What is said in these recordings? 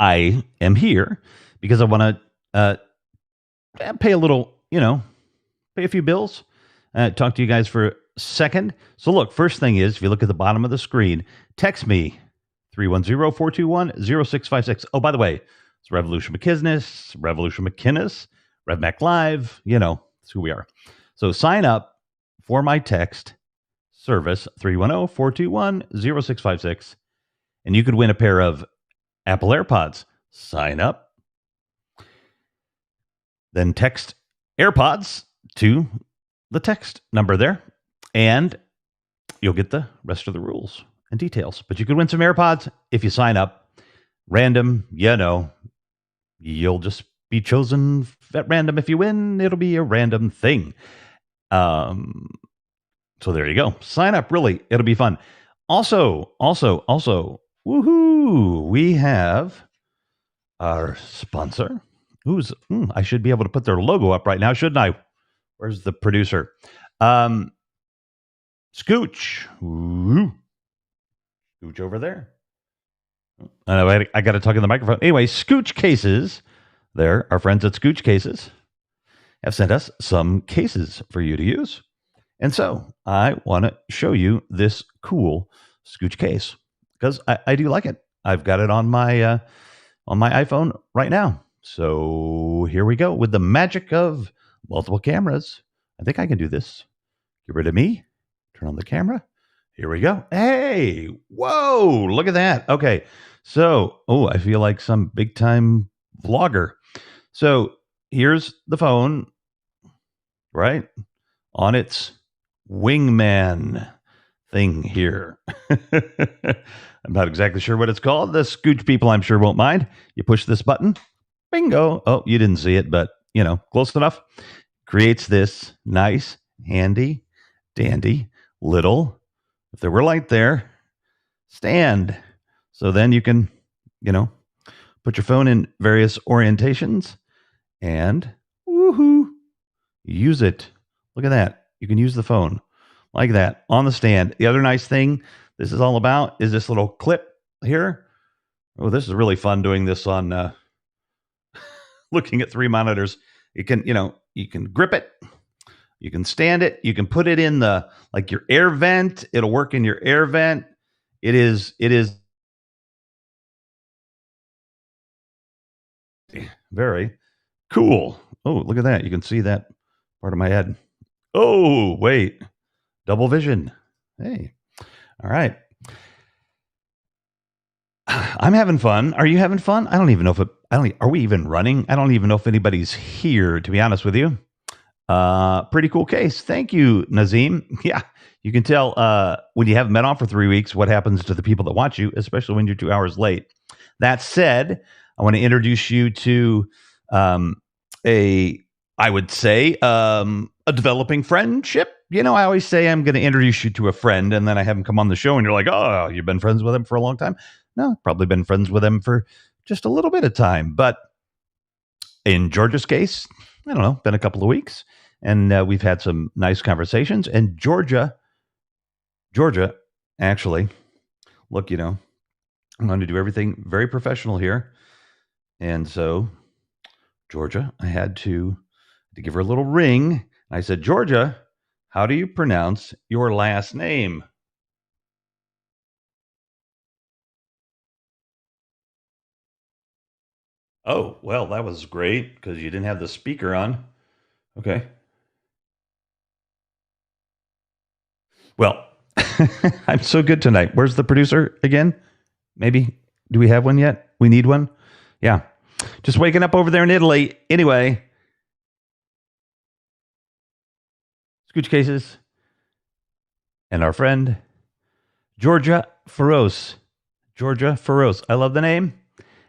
I am here because I want to pay a little, pay a few bills, talk to you guys for a second. So, look, first thing is, if you look at the bottom of the screen, text me 310-421-0656. Oh, by the way, it's Revolution McKinnis, RevMacLive, that's who we are. So sign up for my text service, 310-421-0656, and you could win a pair of Apple AirPods. Sign up. Then text AirPods to the text number there, and you'll get the rest of the rules and details. But you could win some AirPods if you sign up. Random, you'll just be chosen at random. If you win, it'll be a random thing. So there you go. Sign up, really. It'll be fun. Also, woohoo! We have our sponsor. I should be able to put their logo up right now, shouldn't I? Where's the producer? Scooch. Ooh. Scooch over there. I got to talk in the microphone. Anyway, Scooch Cases. There, our friends at Scooch Cases have sent us some cases for you to use. And so I want to show you this cool Scooch case because I do like it. I've got it on my iPhone right now. So here we go with the magic of multiple cameras. I think I can do this. Get rid of me. Turn on the camera. Here we go. Hey, whoa, look at that. Okay. So, I feel like some big time vlogger. So here's the phone, right? On its wingman thing here. I'm not exactly sure what it's called. The Scooch people, I'm sure, won't mind. You push this button. Bingo. Oh, you didn't see it, but, close enough. Creates this nice, handy, dandy little, if there were light there, stand. So then you can, put your phone in various orientations and woohoo, use it. Look at that. You can use the phone like that on the stand. The other nice thing this is all about is this little clip here. Oh, this is really fun doing this on looking at three monitors. You can, you can grip it. You can stand it. You can put it in your air vent. It'll work in your air vent. It is very cool. Oh, look at that. You can see that part of my head. Oh, wait. Double vision. Hey. All right. I'm having fun. Are you having fun? I don't even know are we even running? I don't even know if anybody's here, to be honest with you. Pretty cool case. Thank you, Nazim. Yeah. You can tell when you haven't been on for 3 weeks what happens to the people that watch you, especially when you're 2 hours late. That said, I want to introduce you to a developing friendship. I always say I'm going to introduce you to a friend, and then I have him come on the show, and you're like, oh, you've been friends with him for a long time? No, probably been friends with him for just a little bit of time. But in Georgia's case, I don't know, been a couple of weeks, and we've had some nice conversations. And Georgia, actually, look, I'm going to do everything very professional here. And so, Georgia, I had to give her a little ring. I said, Georgia, how do you pronounce your last name? Oh, well, that was great because you didn't have the speaker on. Okay. Well, I'm so good tonight. Where's the producer again? Maybe. Do we have one yet? We need one? Yeah. Just waking up over there in Italy. Anyway. Scooch Cases. And our friend, Georgia Feroce. Georgia Feroce. I love the name.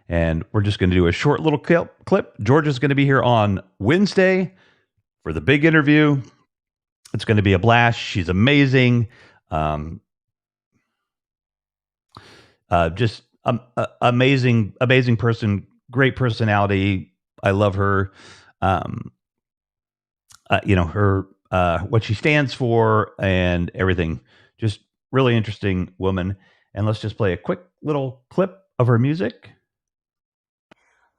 And we're just going to do a short little clip. Georgia's going to be here on Wednesday for the big interview. It's going to be a blast. She's amazing. Just amazing person. Great personality. I love her. Her what she stands for and everything. Just really interesting woman. And let's just play a quick little clip of her music.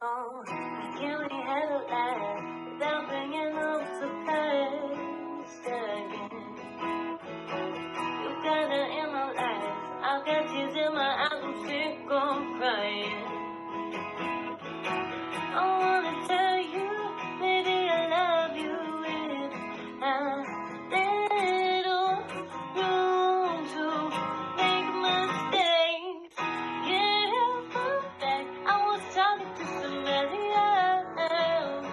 Oh, I can't really handle that without bringing up the past again. You gotta in my life. I've got tears in my eyes. I'm sick of crying. I wanna tell you, baby, I love you with a little room to make mistakes. Yeah, back. I was talking to somebody else.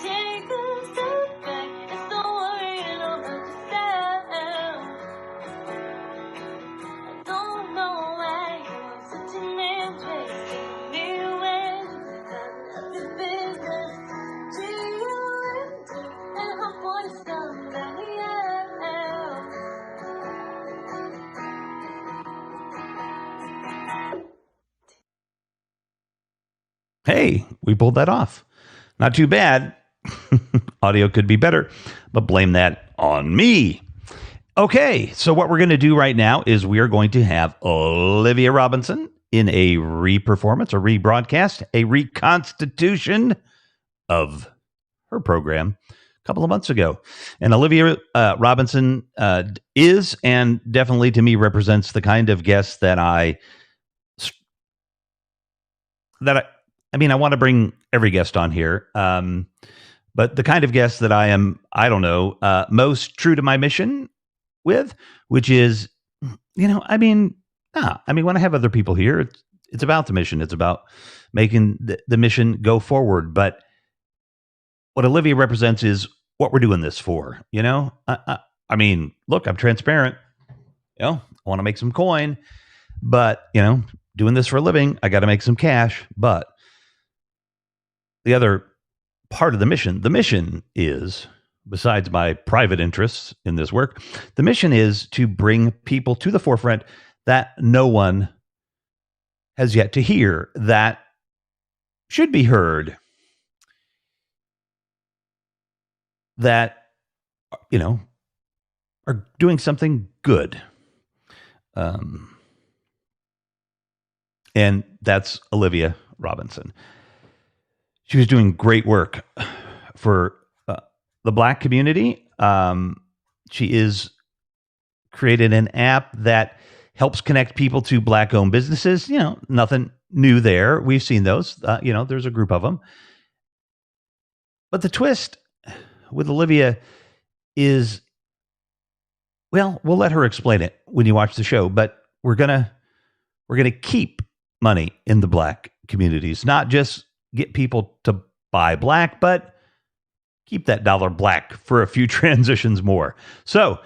Take a step back and start worrying about yourself. I don't know why you're such an interest in me when none of your business. Do you and her voice somebody else? Hey, we pulled that off. Not too bad. Audio could be better, but blame that on me. Okay, so what we're going to do right now is we are going to have Olivia Robinson in a re-performance, a rebroadcast, a reconstitution of her program a couple of months ago. And Olivia Robinson is and definitely to me represents the kind of guest that I want to bring every guest on here. But the kind of guest that I am, most true to my mission with, which is, when I have other people here, it's about the mission. It's about making the mission go forward. But what Olivia represents is what we're doing this for. Look, I'm transparent. I want to make some coin, but doing this for a living, I got to make some cash. But the other part of the mission is, besides my private interests in this work, the mission is to bring people to the forefront that no one has yet to hear, that should be heard, that, are doing something good. And that's Olivia Robinson. She was doing great work for the Black community. She is created an app that helps connect people to Black-owned businesses. Nothing new there. We've seen those. There's a group of them. But the twist with Olivia is, we'll let her explain it when you watch the show. But we're gonna keep money in the Black communities, not just get people to buy Black, but keep that dollar Black for a few transitions more. So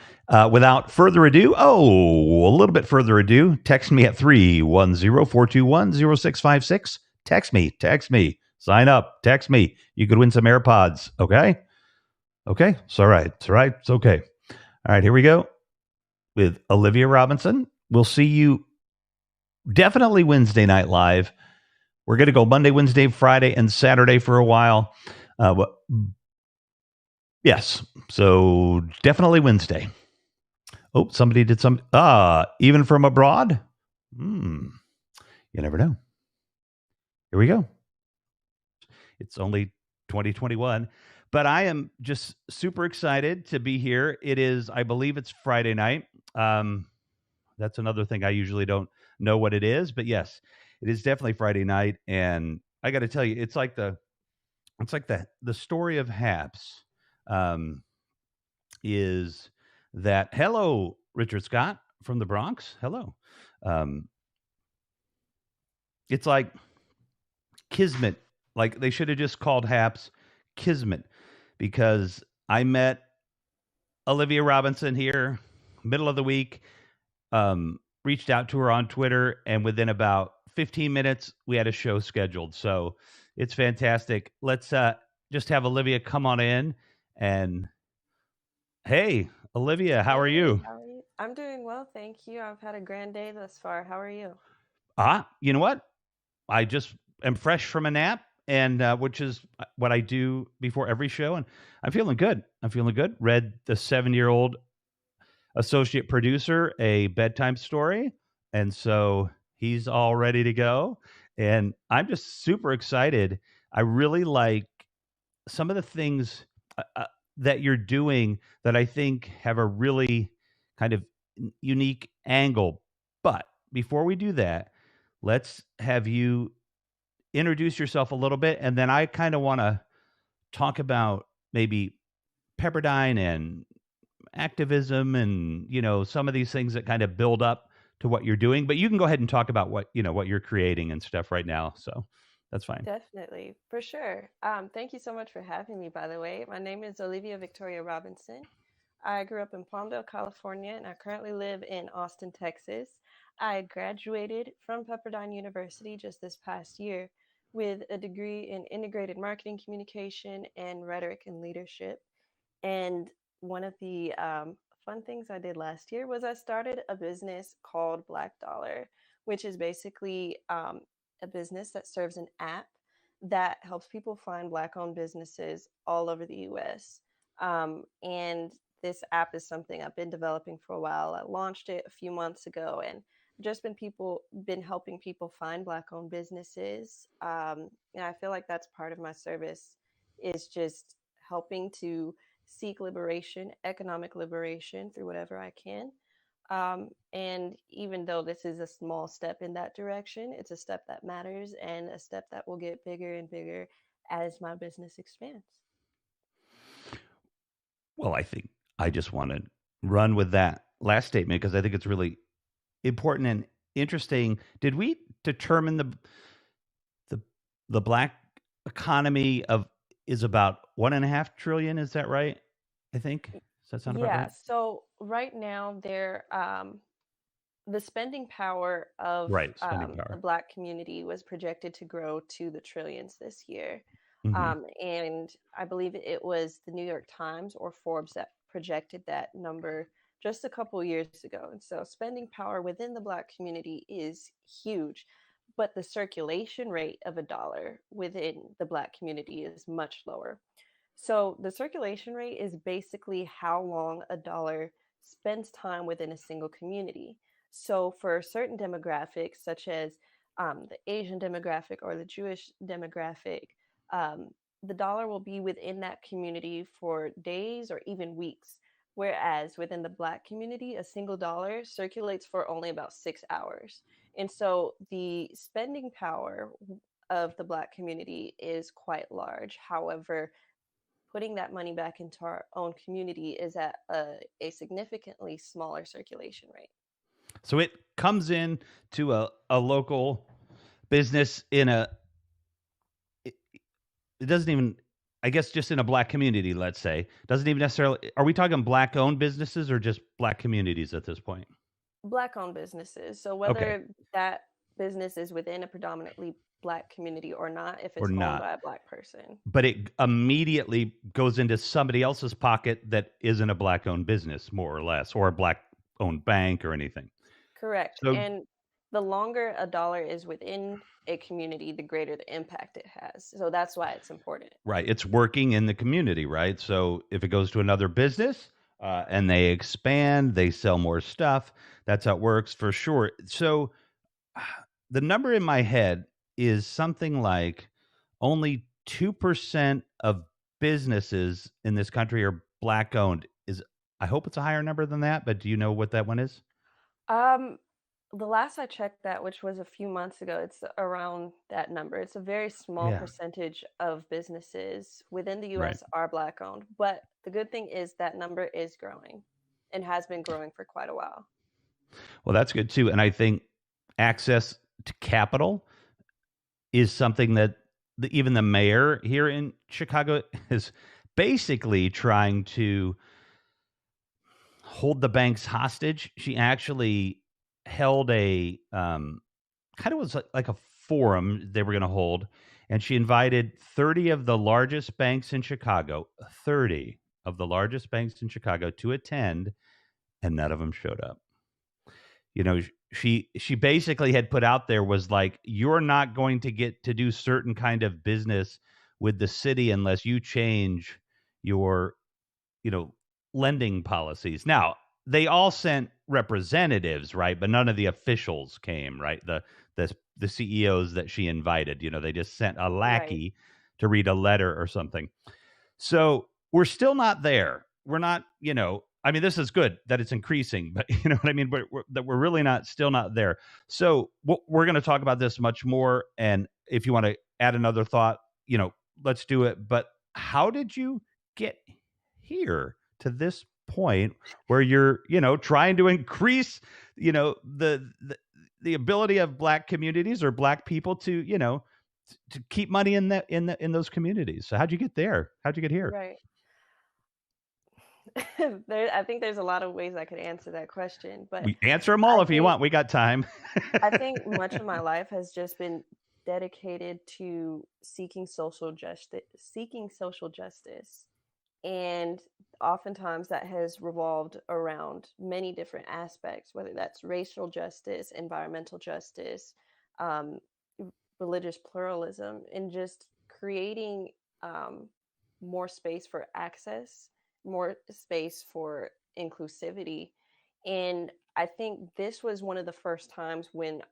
without further ado, a little bit further ado, text me at 310-421-0656. Text me, sign up, text me. You could win some AirPods. Okay. It's all right. It's okay. All right, here we go with Olivia Robinson. We'll see you definitely Wednesday Night Live. We're going to go Monday, Wednesday, Friday, and Saturday for a while. Yes. So definitely Wednesday. Oh, somebody did some, even from abroad. You never know. Here we go. It's only 2021, but I am just super excited to be here. It is, I believe it's Friday night. That's another thing. I usually don't know what it is, but yes, it is definitely Friday night. And I got to tell you, it's like the story of Haps, is that, hello, Richard Scott from the Bronx. Hello. It's like Kismet. Like they should have just called Haps Kismet, because I met Olivia Robinson here middle of the week, reached out to her on Twitter, and within about 15 minutes, we had a show scheduled. So it's fantastic. Let's just have Olivia come on in. And hey, Olivia, how are you? I'm doing well, thank you. I've had a grand day thus far. How are you? You know what? I just am fresh from a nap, and which is what I do before every show, and I'm feeling good. Read the 7-year-old associate producer a bedtime story, and so he's all ready to go. And I'm just super excited. I really like some of the things that you're doing that I think have a really kind of unique angle. But before we do that, let's have you introduce yourself a little bit, and then I kind of want to talk about maybe Pepperdine and activism and some of these things that kind of build up to what you're doing. But you can go ahead and talk about what you're creating and stuff right now. So that's fine. Definitely, for sure. Thank you so much for having me, by the way. My name is Olivia Victoria Robinson. I grew up in Palmdale, California, and I currently live in Austin, Texas. I graduated from Pepperdine University just this past year with a degree in integrated marketing communication and rhetoric and leadership. And one of the fun things I did last year was I started a business called Black Dollar, which is basically a business that serves an app that helps people find Black owned businesses all over the US. And this app is something I've been developing for a while. I launched it a few months ago and just been helping people find Black owned businesses. And I feel like that's part of my service is just helping to seek liberation, economic liberation through whatever I can. And even though this is a small step in that direction, it's a step that matters and a step that will get bigger and bigger as my business expands. Well, I think I just want to run with that last statement because I think it's really important and interesting. Did we determine the the black economy of is about 1.5 trillion? Is that right? I think. Does that sound about Yeah, right? so right now the spending power of Right. Spending the power. Black community was projected to grow to the trillions this year. Hmm. And I believe it was the New York Times or Forbes that projected that number just a couple years ago. And so spending power within the Black community is huge, but the circulation rate of a dollar within the Black community is much lower. So the circulation rate is basically how long a dollar spends time within a single community. So for certain demographics, such as the Asian demographic or the Jewish demographic, um, the dollar will be within that community for days or even weeks. Whereas within the Black community, a single dollar circulates for only about 6 hours. And so the spending power of the Black community is quite large. However, putting that money back into our own community is at a significantly smaller circulation rate. So it comes in to a local business in it, it doesn't even, I guess, just in a black community, let's say, doesn't even necessarily, are we talking black owned businesses or just black communities at this point? Black owned businesses. So Okay. whether that business is within a predominantly Black community or not, if Or it's owned not. by a Black person. But it immediately goes into somebody else's pocket that isn't a black owned business, more or less, or a black owned bank or anything. Correct. So, And the longer a dollar is within a community, the greater the impact it has. So that's why it's important. right, it's working in the community, right? So if it goes to another business and they expand, they sell more stuff. That's how it works for sure. So the number in my head is something like only 2% of businesses in this country are black owned. Is I hope it's a higher number than that, but do you know what that one is? Um, the last I checked that, which was a few months ago, it's around that number. It's a very small Yeah. percentage of businesses within the Right. US are Black owned. But the good thing is that number is growing and has been growing for quite a while. Well, that's good too. And I think access to capital is something that even the mayor here in Chicago is basically trying to hold the banks hostage. She actually held a kind of was like a forum they were going to hold, and she invited 30 of the largest banks in Chicago, 30 of the largest banks in Chicago to attend, and none of them showed up. She basically had put out there was like, you're not going to get to do certain kind of business with the city unless you change your you know lending policies. Now they all sent representatives, right, but none of the officials came, right? The the CEOs that she invited. They just sent a Right. lackey to read a letter or something. So we're still not there. We're not, I mean, this is good that it's increasing, but you know what I mean? But we're really still not there. So we're going to talk about this much more. And if you want to add another thought, let's do it. But how did you get here to this point where you're, trying to increase, the ability of Black communities or Black people to, to keep money in those communities? So how'd you get there? How'd you get here? Right. I think there's a lot of ways I could answer that question, but We answer them all I if you think want. We got time. I think much of my life has just been dedicated to seeking social justice. And oftentimes that has revolved around many different aspects, whether that's racial justice, environmental justice, um, religious pluralism, and just creating um, more space for access, more space for inclusivity. And I think this was one of the first times when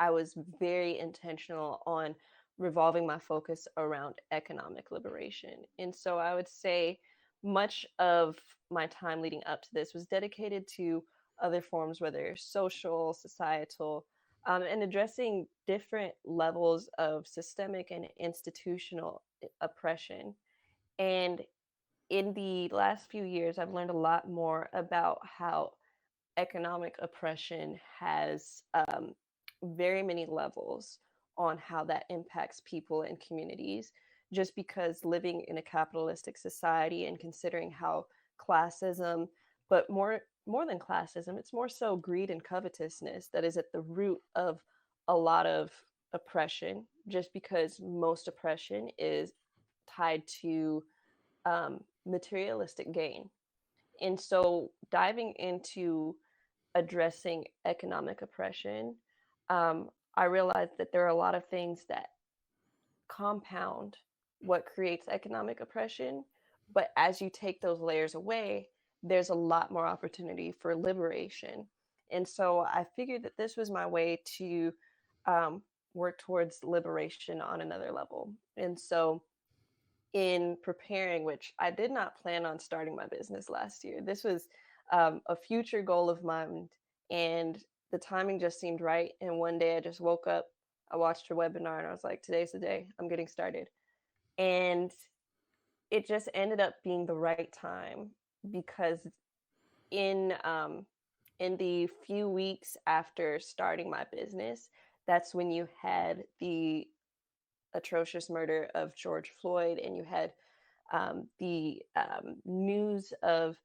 I was very intentional on revolving my focus around economic liberation. And so I would say much of my time leading up to this was dedicated to other forms, whether social, societal, and addressing different levels of systemic and institutional oppression. And in the last few years, I've learned a lot more about how economic oppression has very many levels on how that impacts people and communities. Just because living in a capitalistic society and considering how classism, but more than classism, it's more so greed and covetousness that is at the root of a lot of oppression. Just because most oppression is tied to materialistic gain. And so diving into addressing economic oppression, I realized that there are a lot of things that compound what creates economic oppression. But as you take those layers away, there's a lot more opportunity for liberation. And so I figured that this was my way to um, work towards liberation on another level. And so in preparing, which I did not plan on starting my business last year. This was a future goal of mine, and the timing just seemed right. And one day I just woke up, I watched her webinar, and I was like, today's the day, I'm getting started. And it just ended up being the right time because in um, in the few weeks after starting my business, that's when you had the atrocious murder of George Floyd, and you had the news of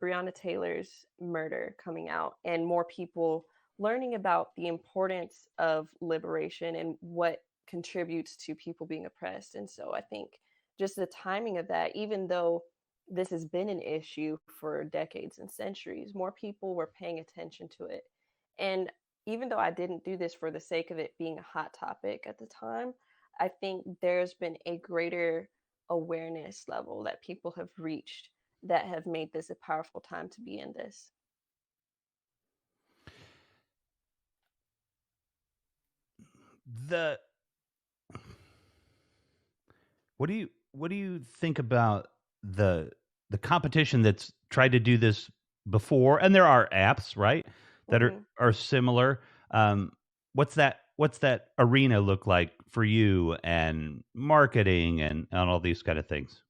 Breonna Taylor's murder coming out, and more people learning about the importance of liberation and what contributes to people being oppressed. And so I think just the timing of that, even though this has been an issue for decades and centuries, more people were paying attention to it. And even though I didn't do this for the sake of it being a hot topic at the time, I think there's been a greater awareness level that people have reached that have made this a powerful time to be in this. The what do you think about the competition that's tried to do this before? And there are apps, right, that are Hmm. are similar. Um, what's that arena look like for you and marketing and all these kind of things?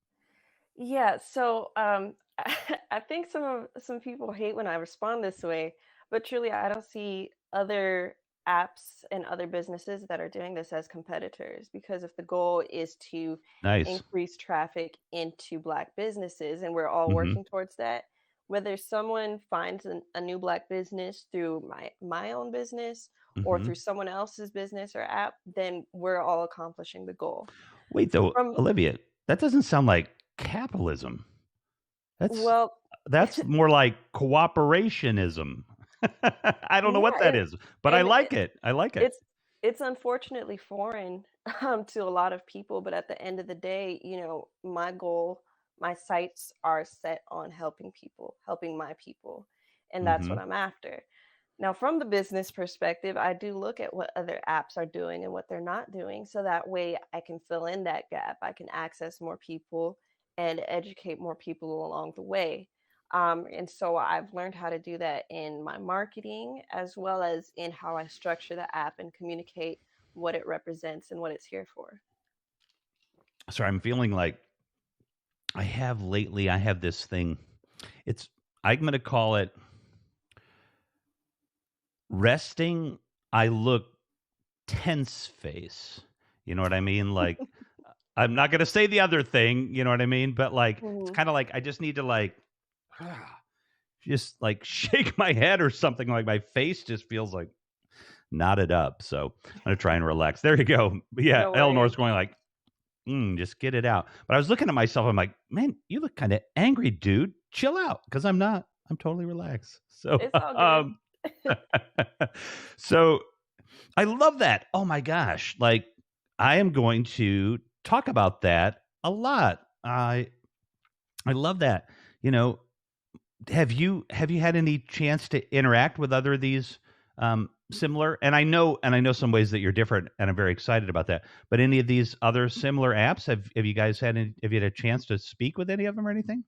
Yeah, so I think some people hate when I respond this way, but truly I don't see other apps and other businesses that are doing this as competitors, because if the goal is to Nice. increase traffic into Black businesses and we're all Hmm. working towards that, whether someone finds a new Black business through my own business or Hmm. through someone else's business or app, then we're all accomplishing the goal. Wait, though, From Olivia, that doesn't sound like capitalism. That's well, that's more like cooperationism. I don't know yeah, what that is, but I and like it. I like it. it's it's unfortunately foreign to a lot of people, but at the end of the day, my goal, my sights are set on helping people, helping my people, and that's Hmm. what I'm after. Now, from the business perspective, I do look at what other apps are doing and what they're not doing. So that way I can fill in that gap. I can access more people and educate more people along the way. And so I've learned how to do that in my marketing as well as in how I structure the app and communicate what it represents and what it's here for. So I'm feeling like I have this thing. I'm going to call it resting. I look tense face. You know what I mean? Like, I'm not going to say the other thing. You know what I mean? But like, it's Mhm. kind of like I just need to like, just like shake my head or something. Like my face just feels like knotted up. So I'm going to try and relax. There you go. But yeah, No Eleanor's worries. going like, just get it out. But I was looking at myself. I'm like, man, you look kind of angry, dude. Chill out, because I'm not. I'm totally relaxed. So, It's all good. so I love that. Oh my gosh! Like, I am going to talk about that a lot. I love that. You know, have you had any chance to interact with other of these similar? And I know some ways that you're different, and I'm very excited about that. But any of these other similar apps, have you guys have you had a chance to speak with any of them or anything?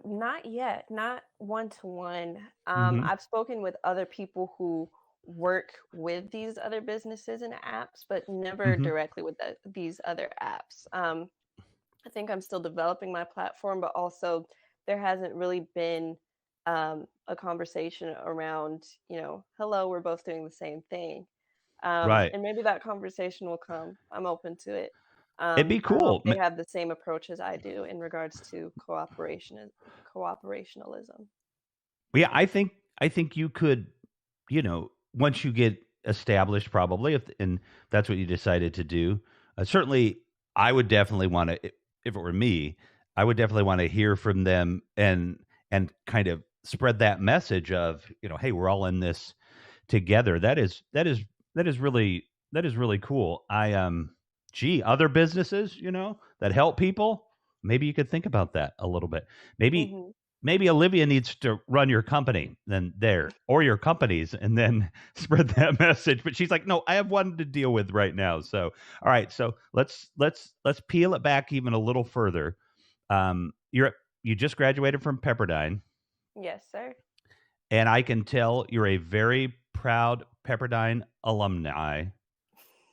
Not yet, not one to one. Mm-hmm. I've spoken with other people who work with these other businesses and apps, but never Mm-hmm. directly with these other apps. I think I'm still developing my platform, but also there hasn't really been a conversation around, hello, we're both doing the same thing. Right. And maybe that conversation will come. I'm open to it. It'd be I hope cool. they have the same approach as I do in regards to cooperationalism. Yeah, I think you could, once you get established, probably, if that's what you decided to do. Certainly, I would definitely want to, if it were me, I would definitely want to hear from them and kind of spread that message of, hey, we're all in this together. That is really cool. Gee, other businesses, that help people. Maybe you could think about that a little bit. Maybe Hmm. maybe Olivia needs to run your company, then there, or your companies, and then spread that message. But she's like, no, I have one to deal with right now. So, all right, so let's peel it back even a little further. You just graduated from Pepperdine, Yes, sir. and I can tell you're a very proud Pepperdine alumni.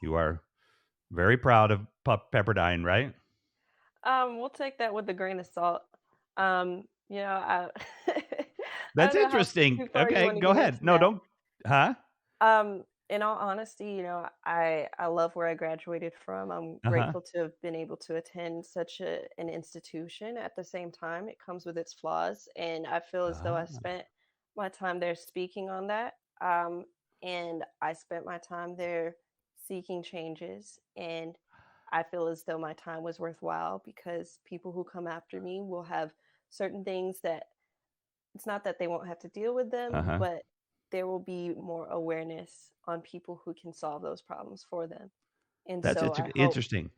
You are very proud of Pepperdine, right? We'll take that with a grain of salt. I I That's don't know how interesting. too far you Okay, want to go get ahead. into No, that. don't. Huh? In all honesty, I love where I graduated from. I'm Uh huh. grateful to have been able to attend such an institution. At the same time, it comes with its flaws, and I feel as though I Ah, spent my time there speaking on that. Um, and I spent my time there seeking changes, and I feel as though my time was worthwhile because people who come after me will have certain things that it's not that they won't have to deal with uh them, huh. but there will be more awareness on people who can solve those problems for them. And That's so I hope interesting.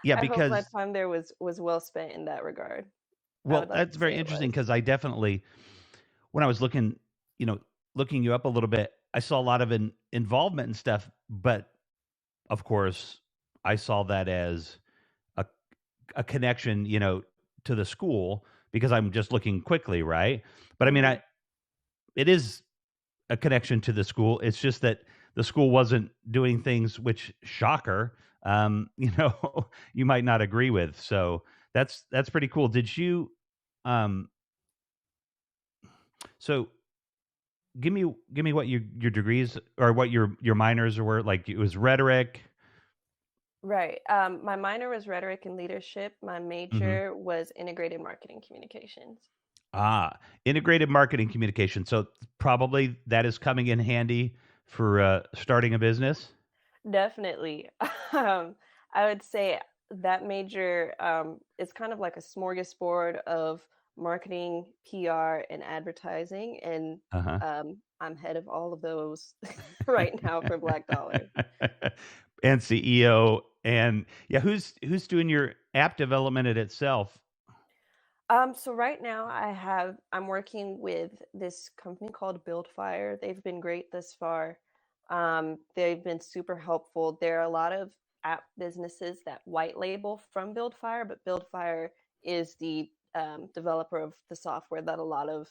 Yeah, I hope my because time there was well spent in that regard. I well, would like that's to say very it interesting was. because I definitely, when I was you know, looking you up a little bit, I saw a lot of involvement and stuff. But of course, I saw that as a a connection, to the school because I'm just looking quickly, right? But I mean, Mhm. it is a connection to the school. It's just that the school wasn't doing things which shocker, you might not agree with. So that's pretty cool. Did you um so give me what your degrees or what your minors were, like it was rhetoric. Right. My minor was rhetoric and leadership. My Hmm. major was integrated marketing communications. Integrated marketing communication. So probably that is coming in handy for starting a business. Definitely. Um, I would say that major is kind of like a smorgasbord of marketing, PR, and advertising, and Uh-huh. I'm head of all of those right now for Black Dollar. And CEO, and yeah, who's doing your app development it itself? So right now I'm working with this company called Buildfire. They've been great this far. They've been super helpful. There are a lot of app businesses that white label from Buildfire, but Buildfire is the developer of the software that a lot of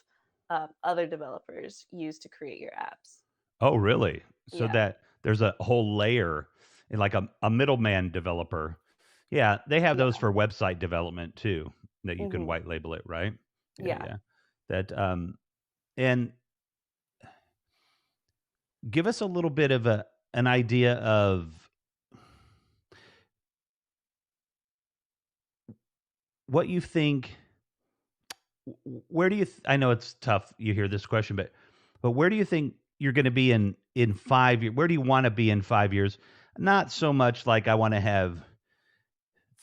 other developers use to create your apps. Oh, really? So Yeah. that there's a whole layer, and like a middleman developer. Yeah, they have those Yeah. for website development too, that you can Hmm. white label it, right? Yeah, Yeah. yeah. That and give us a little bit of an idea of what you think. Where do you? I know it's tough. You hear this question, but where do you think you're going to be in 5 years? Where do you want to be in 5 years? Not so much like I want to have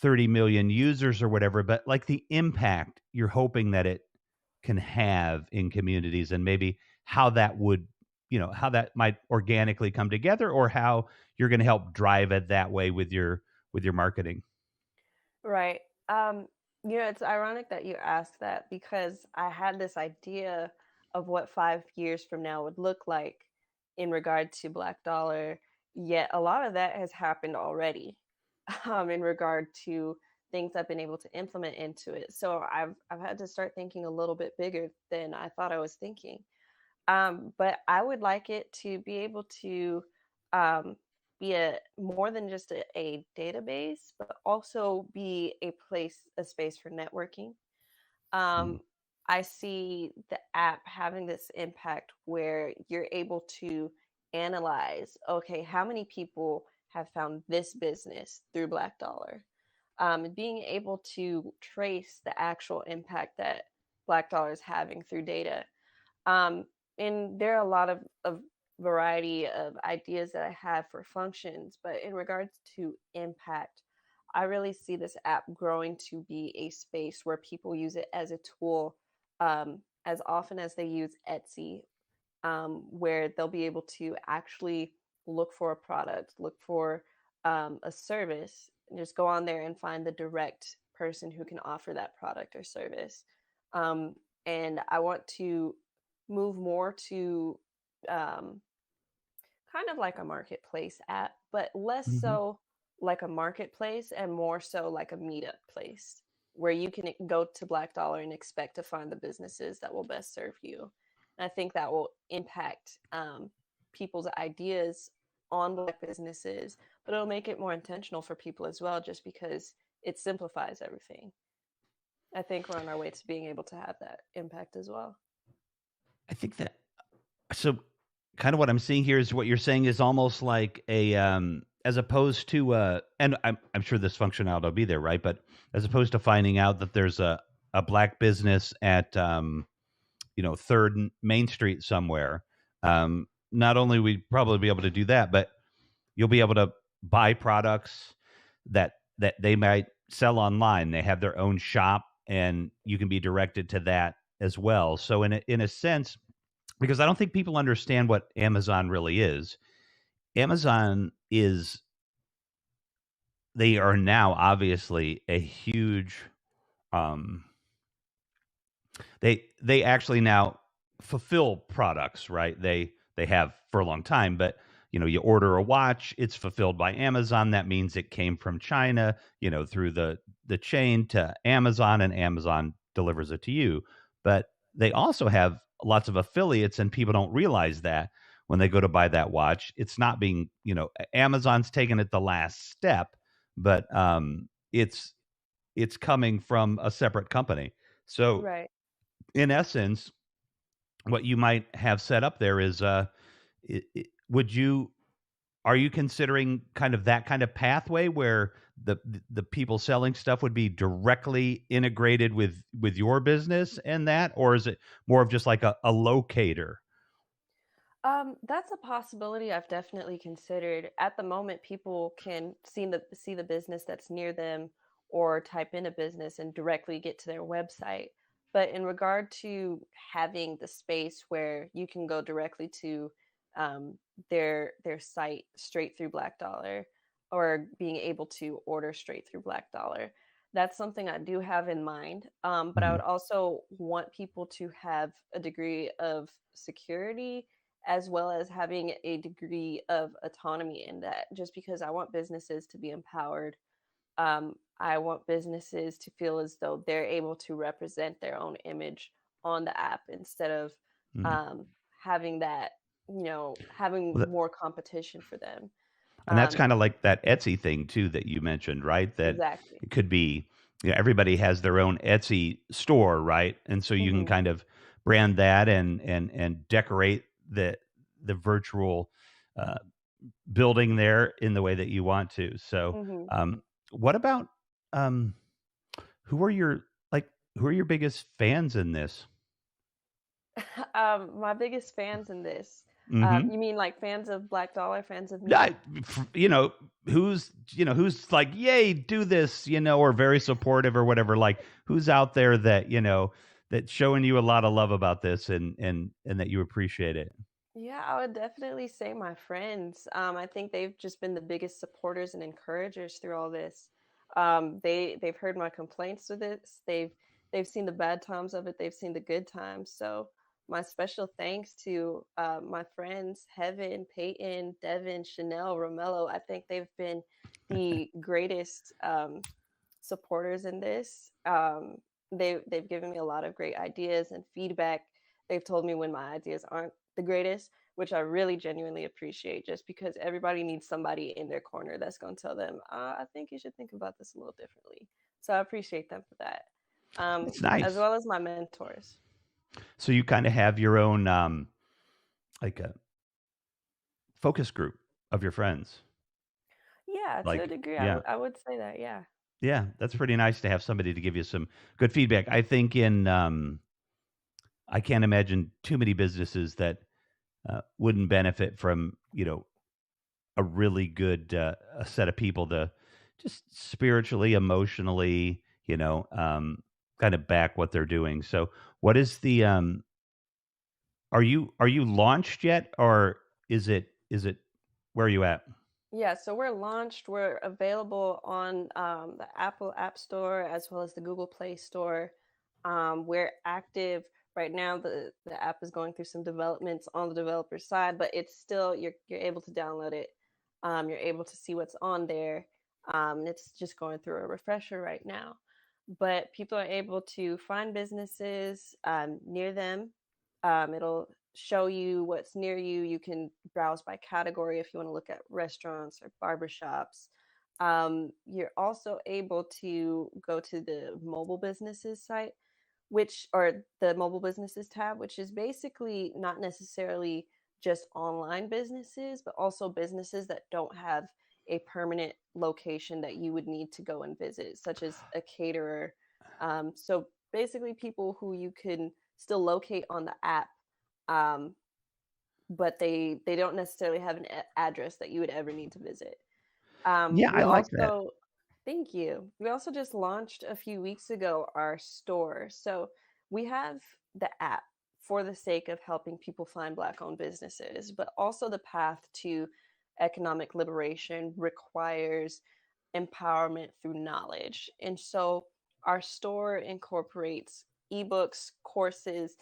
30 million users or whatever, but like the impact you're hoping that it can have in communities, and maybe how that would, how that might organically come together, or how you're going to help drive it that way with your marketing. Right. It's ironic that you asked that because I had this idea of what 5 years from now would look like in regard to Black Dollar, yet a lot of that has happened already, in regard to things I've been able to implement into it. So I've had to start thinking a little bit bigger than I thought I was thinking. But I would like it to be able to um, be a more than just a database, but also be a space for networking. Mm, um, I see the app having this impact where you're able to analyze, okay, how many people have found this business through Black Dollar? And being able to trace the actual impact that Black Dollar is having through data. um, and there are a lot of variety of ideas that I have for functions, but in regards to impact, I really see this app growing to be a space where people use it as a tool, as often as they use Etsy, where they'll be able to actually look for a product, look for a service, and just go on there and find the direct person who can offer that product or service. Um, and I want to move more to um, kind of like a marketplace app, but less mhm. so like a marketplace and more so like a meetup place where you can go to Black Dollar and expect to find the businesses that will best serve you. And I think that will impact people's ideas on Black businesses, but it'll make it more intentional for people as well, just because it simplifies everything. I think we're on our way to being able to have that impact as well. I think that so kind of what I'm seeing here is what you're saying is almost like a as opposed to and I'm sure this functionality will be there, right? But as opposed to finding out that there's a black business at Third and Main Street somewhere, not only we probably be able to do that, but you'll be able to buy products that they might sell online. They have their own shop, and you can be directed to that as well. So in a sense, because I don't think people understand what Amazon really is. Amazon is they are now obviously a huge um they actually now fulfill products, right? They have for a long time, but you order a watch, it's fulfilled by Amazon. That means it came from China, through the chain to Amazon, and Amazon delivers it to you. But they also have lots of affiliates, and people don't realize that when they go to buy that watch, it's not being, Amazon's taken it the last step, but it's coming from a separate company. So Right. in essence, what you might have set up there is, would you are you considering kind of that kind of pathway where the people selling stuff would be directly integrated with your business and that, or is it more of just like a locator? That's a possibility I've definitely considered. At the moment, people can see the business that's near them or type in a business and directly get to their website. But in regard to having the space where you can go directly to um, their site straight through Black Dollar, or being able to order straight through Black Dollar, that's something I do have in mind. But I Mhm. would also want people to have a degree of security as well as having a degree of autonomy in that, just because I want businesses to be empowered. I want businesses to feel as though they're able to represent their own image on the app instead of Mm. um, having that, having Well, more competition for them. and that's Um, kind of like that Etsy thing too that you mentioned, right? That exactly. it could be, everybody has their own Etsy store, right? And so you can Hmm. kind of brand that and decorate the virtual uh, building there in the way that you want to. So, Hmm. what about um, who are your like who are your biggest fans in this? My biggest fans in this. Mm-hmm. You mean like fans of Black Dollar, fans of me? I, who's like, yay, do this, or very supportive or whatever. Like, who's out there that that's showing you a lot of love about this and that you appreciate it. Yeah, I would definitely say my friends. I think they've just been the biggest supporters and encouragers through all this. They've heard my complaints with this. They've seen the bad times of it. They've seen the good times. So my special thanks to my friends Heaven, Peyton, Devin, Chanel, Romello. I think they've been the greatest supporters in this. They've given me a lot of great ideas and feedback. They've told me when my ideas aren't the greatest, which I really genuinely appreciate. Just because everybody needs somebody in their corner that's going to tell them, I think you should think about this a little differently. So I appreciate them for that, It's as nice. well as my mentors. So you kind of have your own like a focus group of your friends. Yeah, to a Like, degree, yeah, I would say that. Yeah. yeah, that's pretty nice to have somebody to give you some good feedback. I think I can't imagine too many businesses that wouldn't benefit from a really good a set of people to just spiritually, emotionally, kind of back what they're doing. So, what is the are you launched yet, or is it where are you at? Yeah, so we're launched. We're available on the Apple App Store as well as the Google Play Store. We're active right now. The app is going through some developments on the developer side, but it's still you're able to download it. You're able to see what's on there. It's just going through a refresher right now, but people are able to find businesses near them. It'll show you what's near you. You can browse by category if you want to look at restaurants or barbershops. You're also able to go to the mobile businesses site, which or the mobile businesses tab, which is basically not necessarily just online businesses, but also businesses that don't have a permanent location that you would need to go and visit, such as a caterer. So basically, people who you can still locate on the app, um, but they don't necessarily have an address that you would ever need to visit. Yeah, We I like that. also Thank you. We also just launched a few weeks ago our store. So we have the app for the sake of helping people find Black owned businesses, but also the path to economic liberation requires empowerment through knowledge. And so our store incorporates ebooks, courses,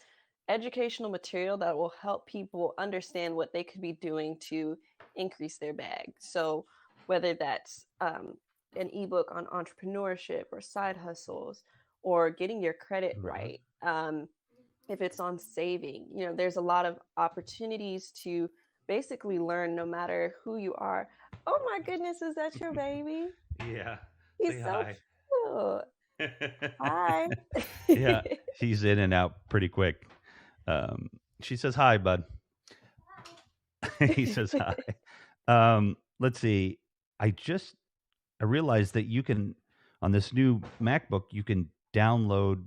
educational material that will help people understand what they could be doing to increase their bag. So whether that's an ebook on entrepreneurship or side hustles or getting your credit Right. right, if it's on saving, there's a lot of opportunities to basically learn no matter who you are. Oh my goodness, is that your baby? Yeah. Say He's so hi. cute. Hi. Yeah, he's in and out pretty quick. Um, she says hi, bud. He says hi. Let's see. I just I realized that you can on this new MacBook you can download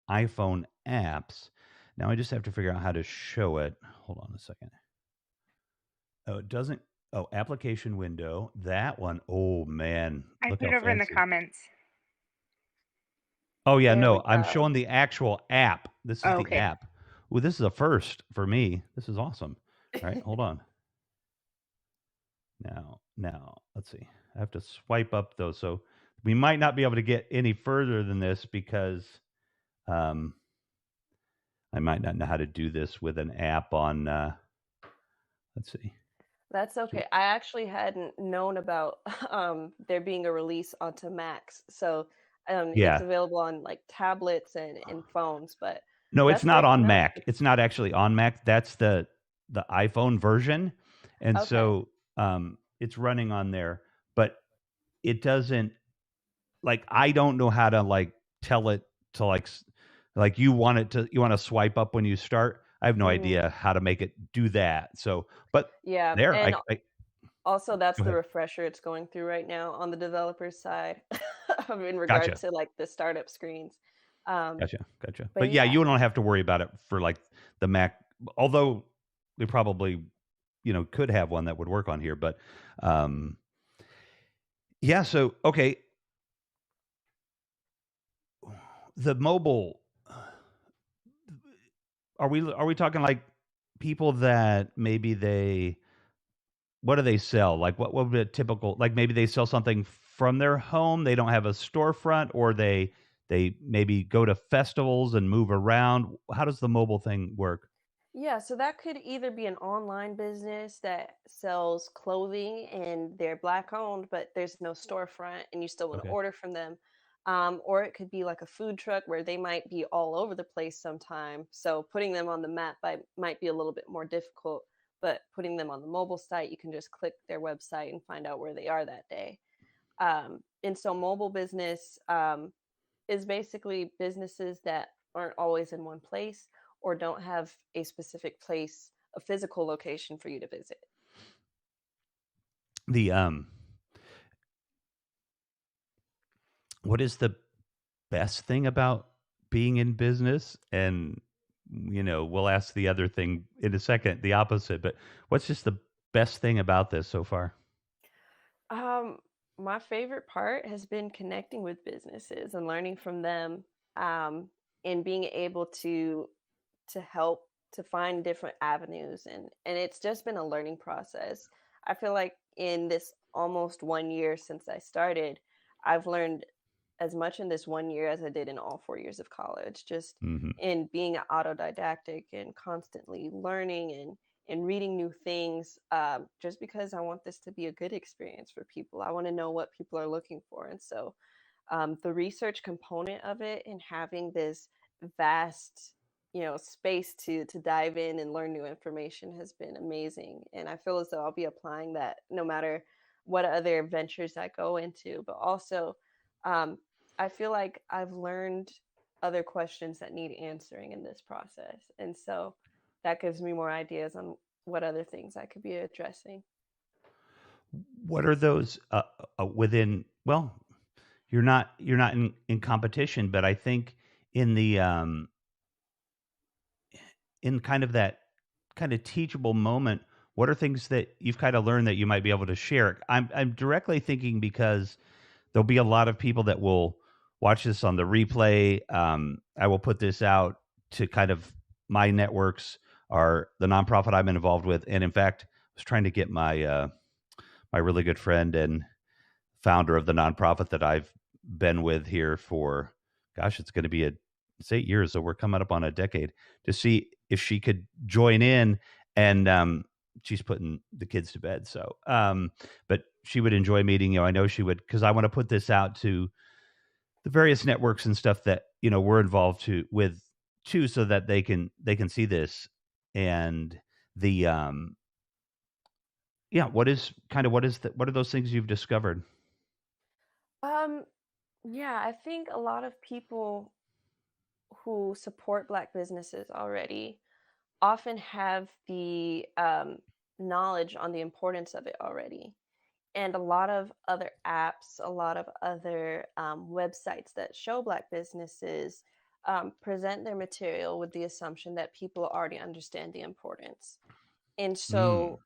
iPhone apps. Now I just have to figure out how to show it. Hold on a second. Oh, it doesn't. Oh, application window. That one. Oh man, I look put how it over in the fancy. comments. Oh yeah, There we no, I'm go. showing the actual app. This is Oh, the okay. app. Well, this is a first for me. This is awesome. All right, hold on. Now, let's see. I have to swipe up though. So we might not be able to get any further than this because um, I might not know how to do this with an app on. Let's see. That's okay. I actually hadn't known about there being a release onto Macs. So it's Yeah. available on like tablets and phones, but No, it's that's not great to on know. Mac. It's not actually on Mac. That's the iPhone version, and Okay. so it's running on there, but it doesn't like I don't know how to like tell it to like you want it to you want to swipe up when you start. I have no Hmm. idea how to make it do that. So, but Yeah, there, and I also that's go the ahead. refresher it's going through right now on the developer's side in regard Gotcha, to like the startup screens. Um, gotcha. but But yeah, yeah, you don't have to worry about it for like the Mac. Although they probably could have one that would work on here, but um, yeah. So okay, the mobile. Are we talking like people that maybe they what do they sell? Like what would be a typical like maybe they sell something from their home, they don't have a storefront, or they maybe go to festivals and move around. How does the mobile thing work? yeah, so that could either be an online business that sells clothing and they're black owned, but there's no storefront and you still want to Okay. order from them. Or it could be like a food truck where they might be all over the place sometime. So putting them on the map might be a little bit more difficult, but putting them on the mobile site, you can just click their website and find out where they are that day. And so mobile business is basically businesses that aren't always in one place or don't have a specific place, a physical location for you to visit. The what is the best thing about being in business? And we'll ask the other thing in a second, the opposite, but what's just the best thing about this so far? Um, my favorite part has been connecting with businesses and learning from them, and being able to help to find different avenues, and it's just been a learning process. I feel like in this almost 1 year since I started, I've learned as much in this 1 year as I did in all 4 years of college, just Mhm. in being autodidactic and constantly learning and reading new things, just because I want this to be a good experience for people. I want to know what people are looking for. And so the research component of it and having this vast space to dive in and learn new information has been amazing, and I feel as though I'll be applying that no matter what other ventures I go into. But also um, I feel like I've learned other questions that need answering in this process, and so that gives me more ideas on what other things I could be addressing. What are those within? Well, you're not in competition, but I think in the in kind of that kind of teachable moment, what are things that you've kind of learned that you might be able to share? I'm directly thinking because there'll be a lot of people that will watch this on the replay. I will put this out to kind of my networks are the nonprofit I've been involved with, and in fact, I was trying to get my really good friend and founder of the nonprofit that I've been with here for, gosh, it's going to be it's 8 years, so we're coming up on a decade, to see if she could join in. And she's putting the kids to bed, so but she would enjoy meeting you. I know she would, because I want to put this out to the various networks and stuff that we're involved with too, so that they can see this. And the yeah, what are those things you've discovered? um yeah, I think a lot of people who support Black businesses already often have the knowledge on the importance of it already. And a lot of other apps, a lot of other websites that show Black businesses present their material with the assumption that people already understand the importance. And Mm. so,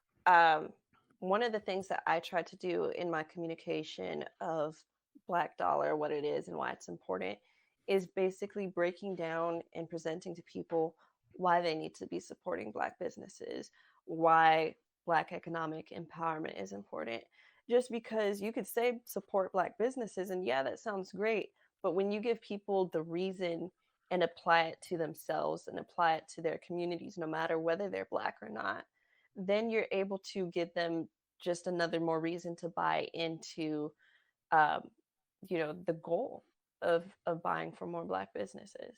one of the things that I try to do in my communication of Black Dollar, what it is and why it's important, is basically breaking down and presenting to people why they need to be supporting Black businesses, why Black economic empowerment is important. Just because you could say support Black businesses, and yeah, that sounds great. But when you give people the reason and apply it to themselves and apply it to their communities, no matter whether they're Black or not, then you're able to give them just another more reason to buy into, um, the goal of buying from more Black businesses.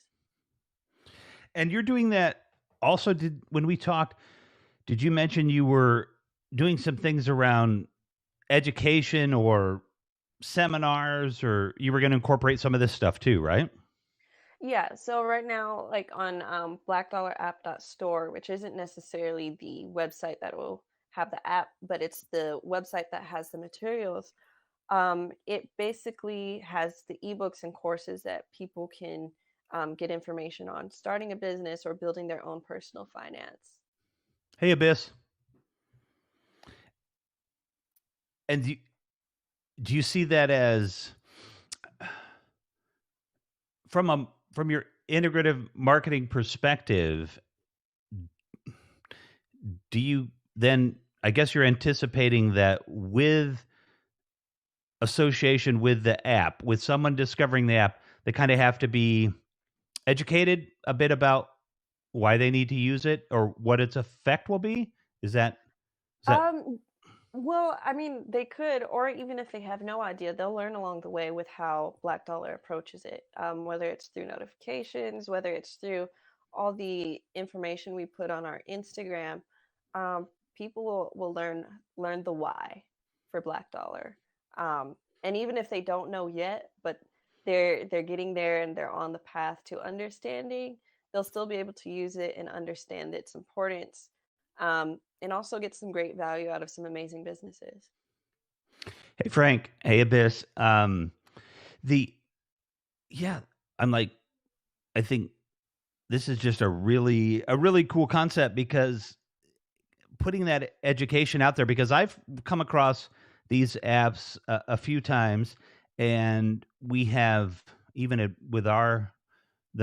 And you're doing that also. Did when we talked, did you mention you were doing some things around education or seminars, or you were going to incorporate some of this stuff too, right? Yeah, so right now, like on blackdollarapp.store, which isn't necessarily the website that will have the app, but it's the website that has the materials. It basically has the ebooks and courses that people can get information on starting a business or building their own personal finance. Hey, Abyss. And do you see that as from your integrative marketing perspective? Do you then? I guess you're anticipating that with association with the app, with someone discovering the app, they kind of have to be educated a bit about why they need to use it or what its effect will be. Is that Um, well, I mean, they could, or even if they have no idea, they'll learn along the way with how Black Dollar approaches it. Whether it's through notifications, whether it's through all the information we put on our Instagram, um, people will learn the why for Black Dollar. And even if they don't know yet, but they're getting there and they're on the path to understanding, they'll still be able to use it and understand its importance, and also get some great value out of some amazing businesses. Hey Frank, hey Abyss. The Yeah, I'm like, I think this is just a really cool concept because putting that education out there, because I've come across these apps a few times, and we have even with the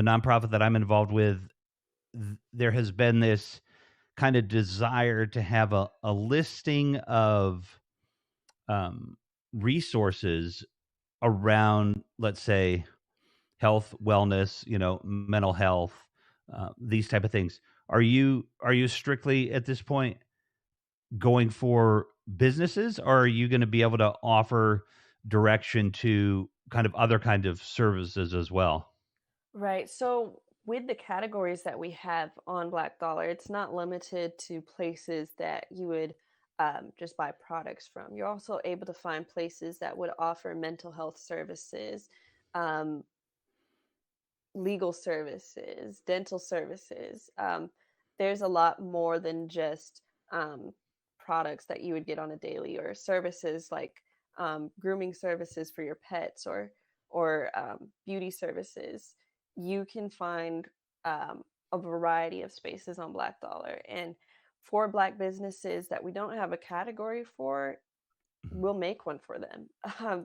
nonprofit that I'm involved with, there has been this kind of desire to have a listing of um, resources around, let's say, health, wellness, mental health, these type of things. Are you strictly at this point going for businesses, or are you going to be able to offer direction to kind of other kind of services as well? Right. So with the categories that we have on Black Dollar, it's not limited to places that you would just buy products from. You're also able to find places that would offer mental health services, um, legal services, dental services. There's a lot more than just um, products that you would get on a daily, or services like grooming services for your pets, or beauty services. You can find a variety of spaces on Black Dollar, and for Black businesses that we don't have a category for, we'll make one for them.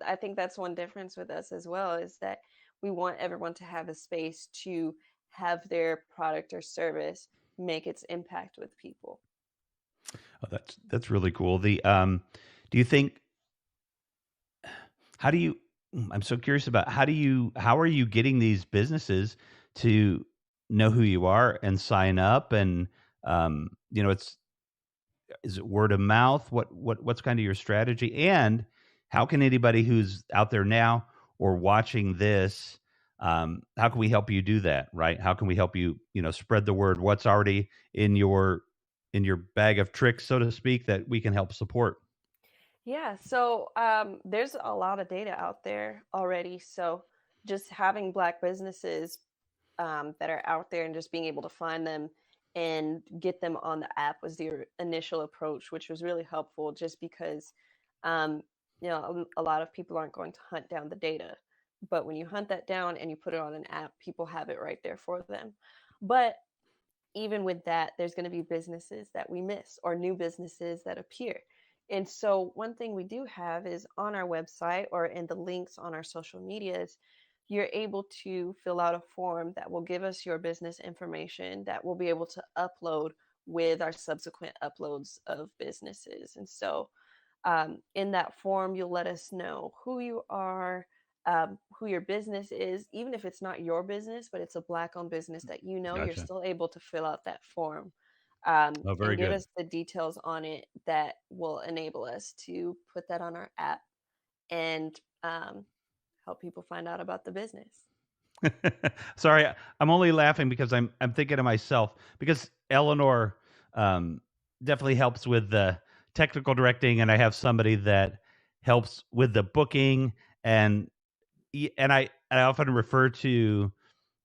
I think that's one difference with us as well, is that we want everyone to have a space to have their product or service make its impact with people. Oh, that's really cool. Do you think how do you? I'm so curious about how are you getting these businesses to know who you are and sign up, and it's is it word of mouth? What's kind of your strategy? And how can anybody who's out there now or watching this, how can we help you do that? Right? How can we help you, spread the word? What's already in your bag of tricks, so to speak, that we can help support? Yeah, so there's a lot of data out there already. So just having Black businesses that are out there and just being able to find them and get them on the app was the initial approach, which was really helpful just because, um, a lot of people aren't going to hunt down the data. But when you hunt that down and you put it on an app, people have it right there for them. But even with that, there's going to be businesses that we miss or new businesses that appear. And so, one thing we do have is on our website or in the links on our social medias, you're able to fill out a form that will give us your business information that we'll be able to upload with our subsequent uploads of businesses. And so in that form, you'll let us know who you are, who your business is, even if it's not your business, but it's a Black-owned business that you're Gotcha. still able to fill out that form, Oh, very and give good. us the details on it that will enable us to put that on our app and help people find out about the business. Sorry, I'm only laughing because I'm thinking to myself because Eleanor um, definitely helps with the technical directing, and I have somebody that helps with the booking, and and I often refer to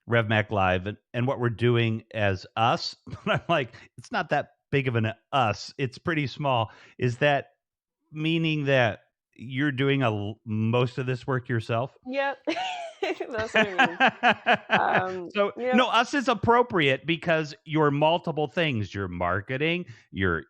RevMacLive and what we're doing as us. But I'm like, it's not that big of an us. It's pretty small. Is that meaning that you're doing most of this work yourself? Yep, that's what it means. So You know, no, us is appropriate because you're multiple things. Your marketing, your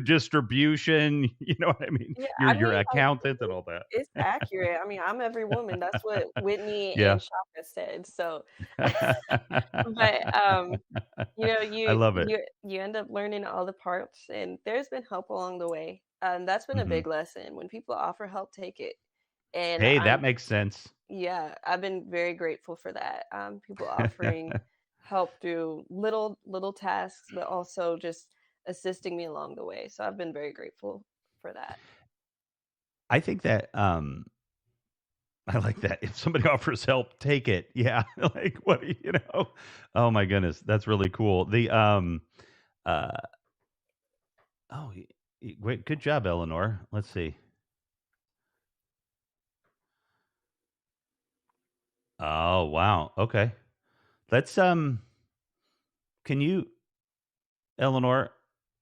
distribution, you know what I mean? yeah, You're I your mean, accountant and all that. it's accurate. I mean, I'm every woman. That's what Whitney Yeah. and Shaka said. So, but I love it. you end up learning all the parts, and there's been help along the way. That's been a Mhm. big lesson. When people offer help, take it. And Hey, that makes sense. yeah, I've been very grateful for that. People offering help through little tasks, but also just assisting me along the way. So I've been very grateful for that. I think that I like that. If somebody offers help, take it. Yeah. Like what you know? Oh my goodness. That's really cool. Uh oh great, good job, Eleanor. Let's see. Oh wow. Okay. Let's can you, Eleanor,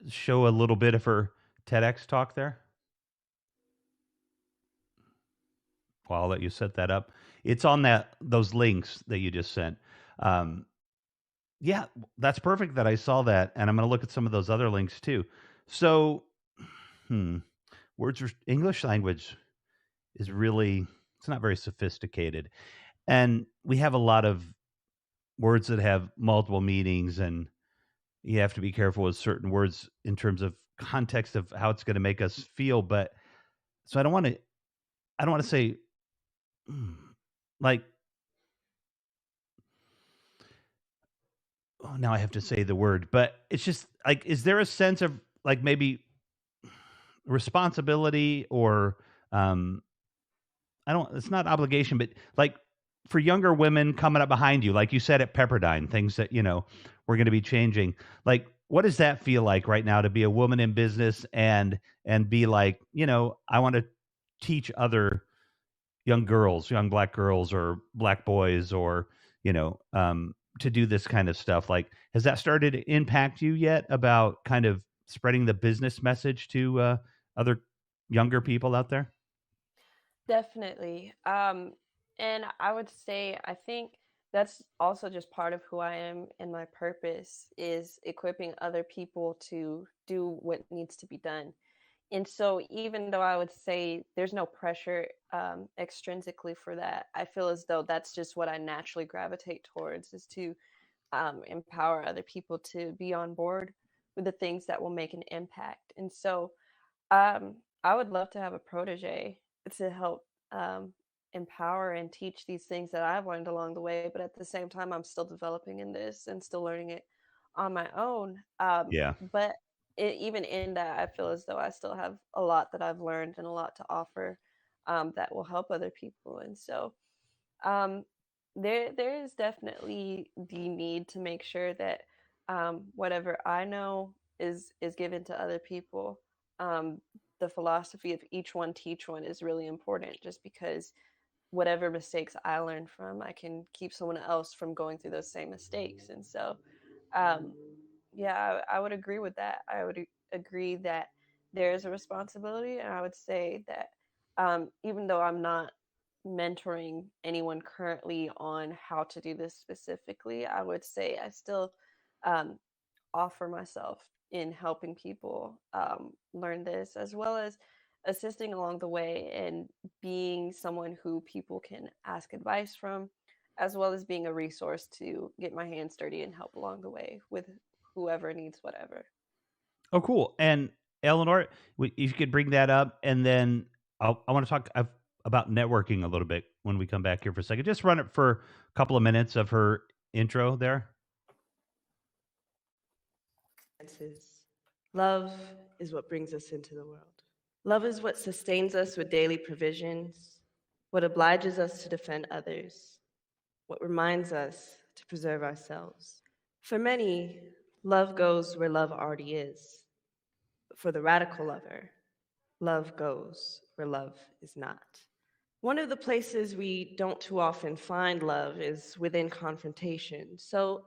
show a little bit of her TEDx talk there? Well, I'll let you set that up. It's on those links that you just sent. Um yeah, that's perfect that I saw that, and I'm gonna look at some of those other links too. So hmm. English language is really it's not very sophisticated. And we have a lot of words that have multiple meanings and you have to be careful with certain words in terms of context of how it's going to make us feel. But so I don't want to say mm, like oh now I have to say the word, but it's just like is there a sense of like maybe responsibility or um I don't it's not obligation, but like for younger women coming up behind you, like you said at Pepperdine, things that, we're going to be changing. Like, what does that feel like right now to be a woman in business and be like, I want to teach other young girls, young black girls or black boys or, to do this kind of stuff. Like, has that started to impact you yet about kind of spreading the business message to other younger people out there? Definitely. And I would say I think that's also just part of who I am, and my purpose is equipping other people to do what needs to be done. And so even though I would say there's no pressure extrinsically for that, I feel as though that's just what I naturally gravitate towards is to empower other people to be on board with the things that will make an impact. And so I would love to have a protege to help empower and teach these things that I've learned along the way. But at the same time, I'm still developing in this and still learning it on my own. Yeah. But even in that, I feel as though I still have a lot that I've learned and a lot to offer that will help other people. And so um, there is definitely the need to make sure that whatever I know is given to other people. Um, the philosophy of each one teach one is really important, just because whatever mistakes I learn from, I can keep someone else from going through those same mistakes. And so, um, yeah, I would agree with that. I would agree that there is a responsibility, and I would say that even though I'm not mentoring anyone currently on how to do this specifically, I would say I still um, offer myself in helping people learn this, as well as assisting along the way and being someone who people can ask advice from, as well as being a resource to get my hands dirty and help along the way with whoever needs whatever. Oh, cool. And Eleanor, if you could bring that up, and then I want to talk about networking a little bit when we come back here for a second. Just run it for a couple of minutes of her intro there. Love is what brings us into the world. Love is what sustains us with daily provisions, what obliges us to defend others, what reminds us to preserve ourselves. For many, love goes where love already is. But for the radical lover, love goes where love is not. One of the places we don't too often find love is within confrontation. So,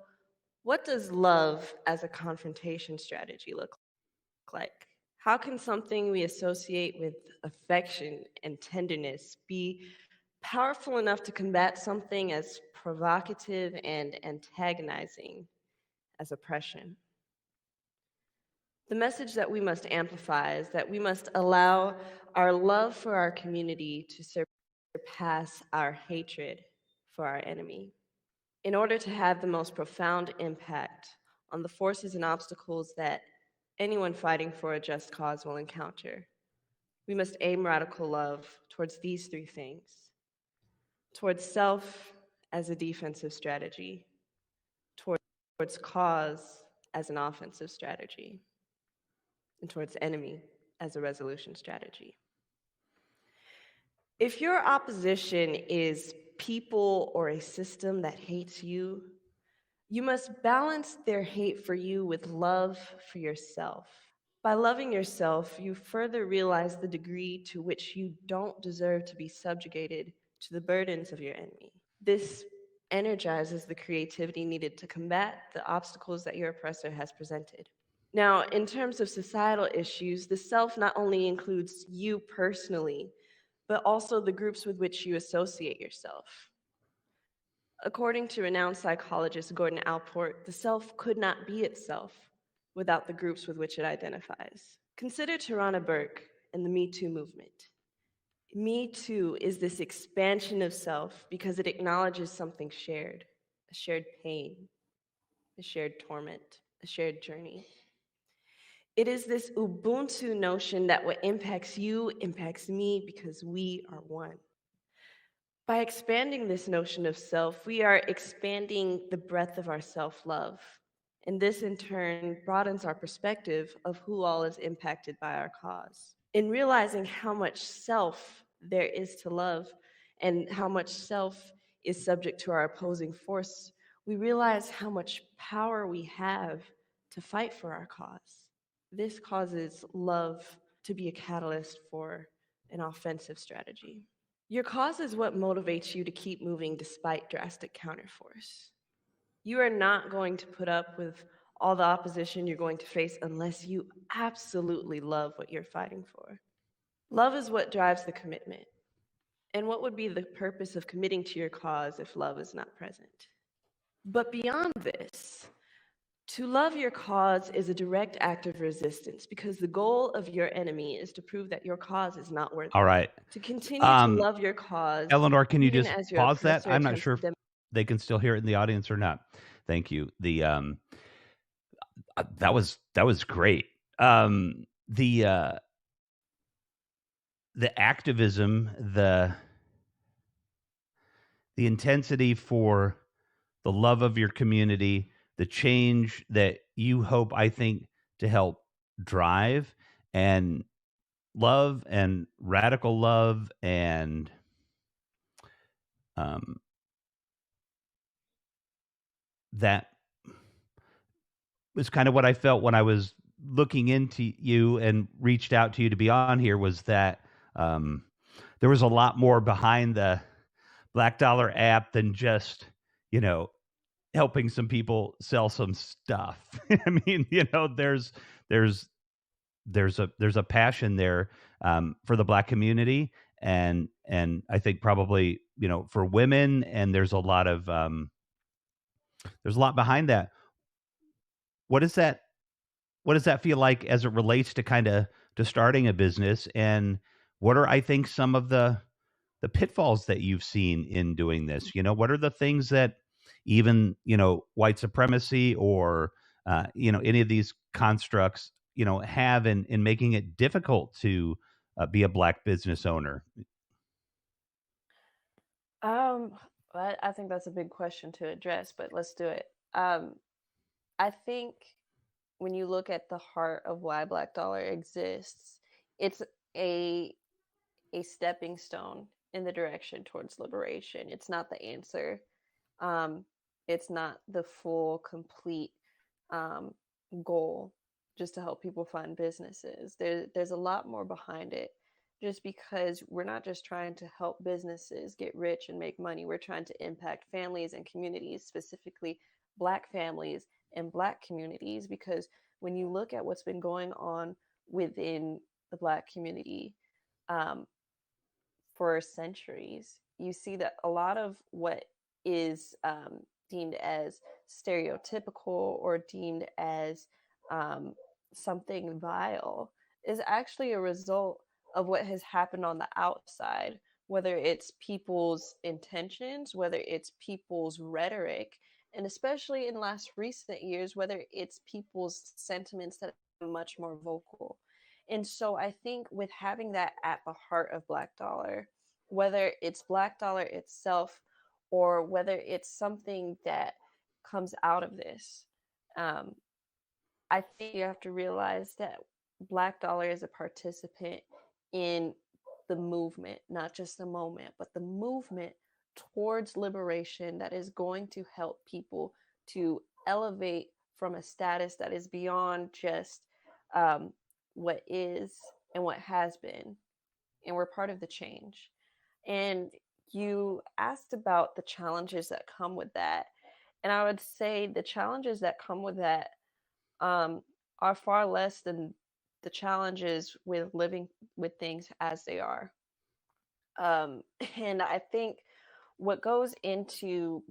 what does love as a confrontation strategy look like? How can something we associate with affection and tenderness be powerful enough to combat something as provocative and antagonizing as oppression? The message that we must amplify is that we must allow our love for our community to surpass our hatred for our enemy. In order to have the most profound impact on the forces and obstacles that anyone fighting for a just cause will encounter, we must aim radical love towards these three things: towards self as a defensive strategy, towards cause as an offensive strategy, and towards enemy as a resolution strategy. If your opposition is people or a system that hates you, you must balance their hate for you with love for yourself. By loving yourself, you further realize the degree to which you don't deserve to be subjugated to the burdens of your enemy. This energizes the creativity needed to combat the obstacles that your oppressor has presented. Now, in terms of societal issues, the self not only includes you personally, but also the groups with which you associate yourself. According to renowned psychologist Gordon Allport, the self could not be itself without the groups with which it identifies. Consider Tarana Burke and the Me Too movement. Me Too is this expansion of self because it acknowledges something shared, a shared pain, a shared torment, a shared journey. It is this Ubuntu notion that what impacts you impacts me because we are one. By expanding this notion of self, we are expanding the breadth of our self-love. And this, in turn, broadens our perspective of who all is impacted by our cause. In realizing how much self there is to love and how much self is subject to our opposing force, we realize how much power we have to fight for our cause. This causes love to be a catalyst for an offensive strategy. Your cause is what motivates you to keep moving despite drastic counterforce. You are not going to put up with all the opposition you're going to face unless you absolutely love what you're fighting for. Love is what drives the commitment. And what would be the purpose of committing to your cause if love is not present? But beyond this, to love your cause is a direct act of resistance because the goal of your enemy is to prove that your cause is not worth it. All right. To continue to love your cause, Eleanor, can you even just as your pause that? oppressor I'm not attempts sure to if they can still hear it in the audience or not. Thank you. That was great. The activism, the intensity for the love of your community, the change that you hope, I think, to help drive, and love and radical love, and that was kind of what I felt when I was looking into you and reached out to you to be on here, was that there was a lot more behind the Black Dollar app than just, helping some people sell some stuff. I mean, there's a passion there for the Black community, and I think probably, for women, and there's a lot behind that. What does that feel like as it relates to to starting a business, and what are, I think, some of the pitfalls that you've seen in doing this? What are the things that even, white supremacy or any of these constructs, have in making it difficult to be a Black business owner? Um, I think that's a big question to address, but let's do it. Um, I think when you look at the heart of why Black Dollar exists, it's a a stepping stone in the direction towards liberation. It's not the answer. Um, it's not the full, complete um, goal just to help people find businesses. There's a lot more behind it. Just because we're not just trying to help businesses get rich and make money, we're trying to impact families and communities, specifically Black families and Black communities. Because when you look at what's been going on within the Black community, um, for centuries, you see that a lot of what is deemed as stereotypical or deemed as um, something vile is actually a result of what has happened on the outside, whether it's people's intentions, whether it's people's rhetoric, and especially in last recent years, whether it's people's sentiments that are much more vocal. And so I think with having that at the heart of Black Dollar, whether it's Black Dollar itself or whether it's something that comes out of this, um, I think you have to realize that Black Dollar is a participant in the movement, not just the moment, but the movement towards liberation that is going to help people to elevate from a status that is beyond just um, what is and what has been. And we're part of the change. And you asked about the challenges that come with that. And I would say the challenges that come with that um, are far less than the challenges with living with things as they are. Um, and I think what goes into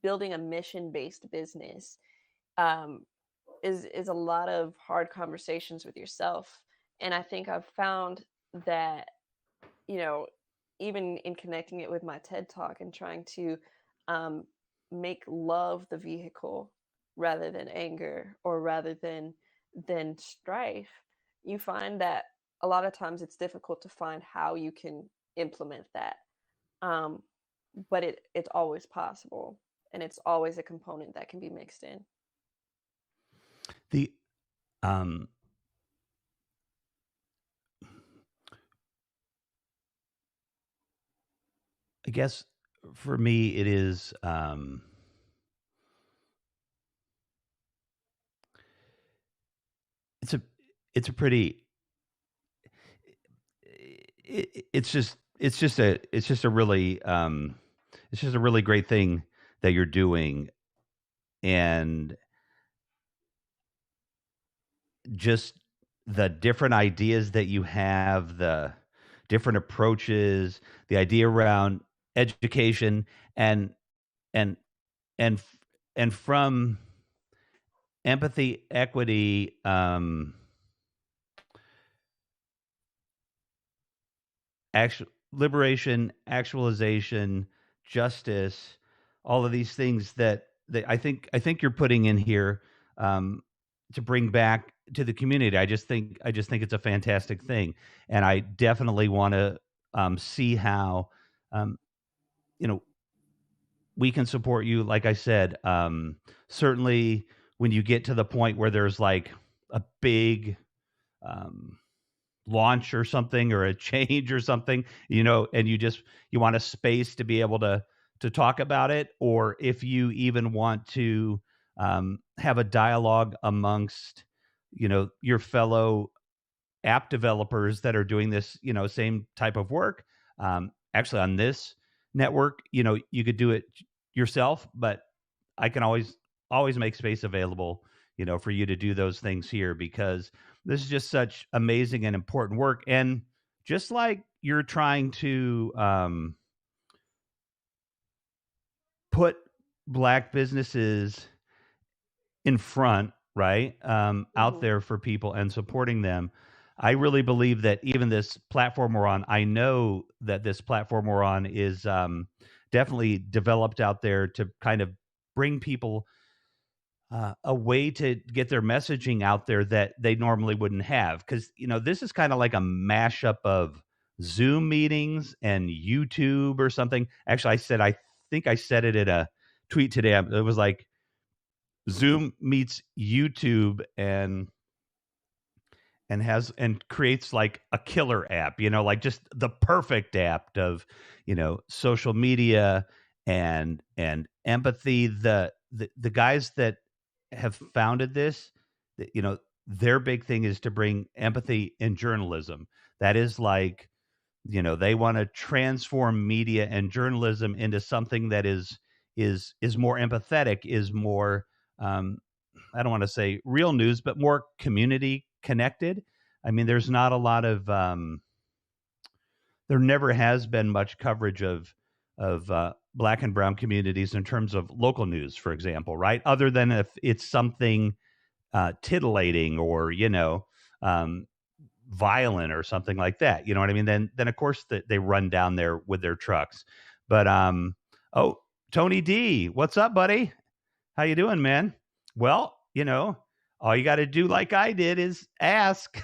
building a mission based business um, is a lot of hard conversations with yourself. And I think I've found that you know, even in connecting it with my TED talk and trying to um, make love the vehicle rather than anger or rather than strife, you find that a lot of times it's difficult to find how you can implement that. Um, but it's always possible, and it's always a component that can be mixed in. The um, I guess for me, it is. It's a it's a pretty it's just a really it's just a really great thing that you're doing, and just the different ideas that you have, the different approaches, the idea around education, and and and and from empathy, equity, liberation, actualization, justice, all of these things that I think you're putting in here, um, to bring back to the community. I just think it's a fantastic thing, and I definitely want to see how um, you know we can support you. Like I said, certainly when you get to the point where there's like a big um, launch or something, or a change or something, and you want a space to be able to talk about it, or if you even want to have a dialogue amongst your fellow app developers that are doing this same type of work. Actually, on this network, you could do it yourself, but I can always make space available, for you to do those things here, because this is just such amazing and important work. And just like you're trying to put Black businesses in front, right, out Hmm. there for people and supporting them. I really believe that even this platform we're on, I know that this platform we're on is definitely developed out there to kind of bring people a way to get their messaging out there that they normally wouldn't have. Because this is kind of like a mashup of Zoom meetings and YouTube or something. Actually, I think I said it in a tweet today. It was like Zoom meets YouTube and creates like a killer app, like just the perfect app of, social media and empathy. The guys that have founded this, their big thing is to bring empathy in journalism. That is like, they want to transform media and journalism into something that is more empathetic, is more I don't want to say real news, but more community connected. I mean, there's not a lot of there never has been much coverage of black and brown communities in terms of local news, for example, right? Other than if it's something titillating or um, violent or something like that. You know what I mean? Then of course they run down there with their trucks. But oh, Tony D, what's up, buddy? How you doing, man? Well, all you got to do, like I did, is ask,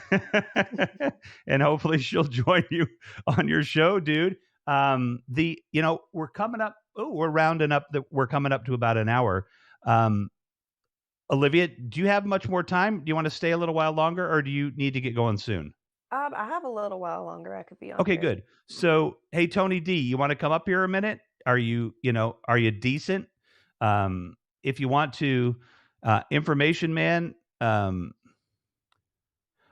and hopefully she'll join you on your show, dude. We're coming up. Oh, we're rounding up. We're coming up to about an hour. Um, Olivia, do you have much more time? Do you want to stay a little while longer, or do you need to get going soon? I have a little while longer. I could be on Okay, here. good. So, hey, Tony D, you want to come up here a minute? Are you decent? If you want to, Information Man.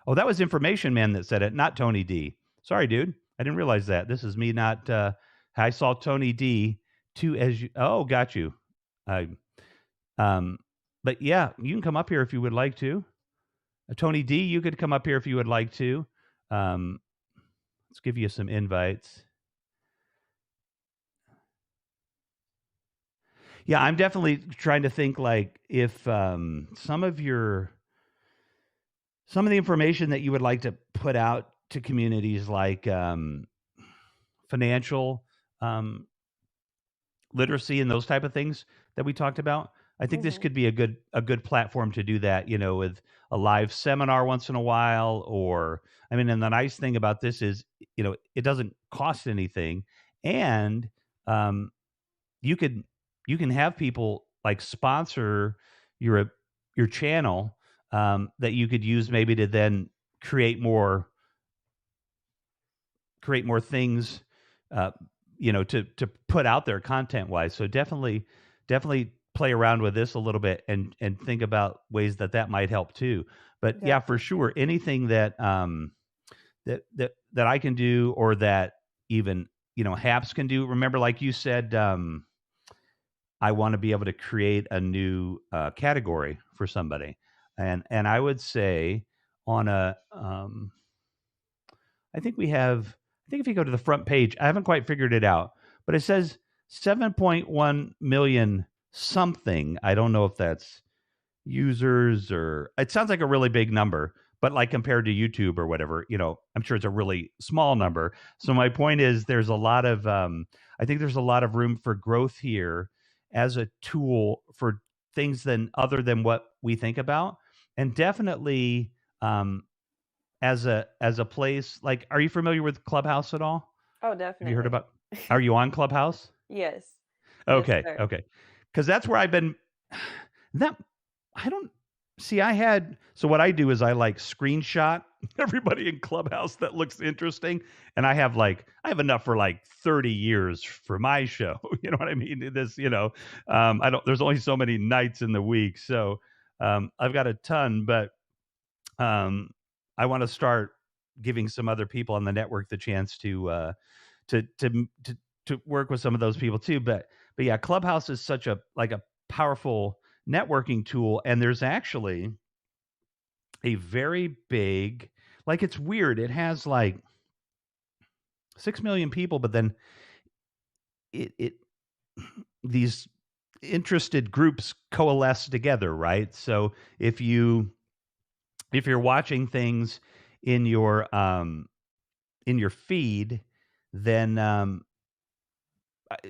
Oh, that was Information Man that said it, not Tony D. Sorry, dude. I didn't realize that. This is me not. I saw Tony D too as you. Oh, got you. I um, but yeah, you can come up here if you would like to. Tony D, you could come up here if you would like to. Um, let's give you some invites. Yeah, I'm definitely trying to think like if some of the information that you would like to put out to communities, like financial um, literacy and those type of things that we talked about. I think this Hmm. could be a good platform to do that, with a live seminar once in a while. Or I mean, and the nice thing about this is, it doesn't cost anything, and um, you could you can have people like sponsor your your channel, that you could use maybe to then create more things, uh, to put out there content wise. So definitely play around with this a little bit and think about ways that might help too. But yeah, for Definitely. sure, anything that I can do, or that even Haps can do. Remember, like you said, I want to be able to create a new category for somebody, and I would say on a I think we have. I think if you go to the front page, I haven't quite figured it out, but it says 7.1 million something. I don't know if that's users, or it sounds like a really big number, but like compared to YouTube or whatever, I'm sure it's a really small number. So my point is, I think there's a lot of room for growth here as a tool for things other than what we think about, and definitely um, as a place. Like, are you familiar with Clubhouse at all? Oh, Have you heard definitely. about? Are you on Clubhouse? Yes. Yes, Okay, sir. okay. Because that's where I've been. That I don't see. So what I do is I like screenshot everybody in Clubhouse that looks interesting, and I have enough for like 30 years for my show. You know what I mean? I don't. There's only so many nights in the week, so I've got a ton, but um, I want to start giving some other people on the network the chance to to to to work with some of those people too. But yeah, Clubhouse is such a powerful networking tool, and there's actually a very big, like, it's weird. It has like 6 million people, but then it these interested groups coalesce together, right? So if you're watching things in your feed, then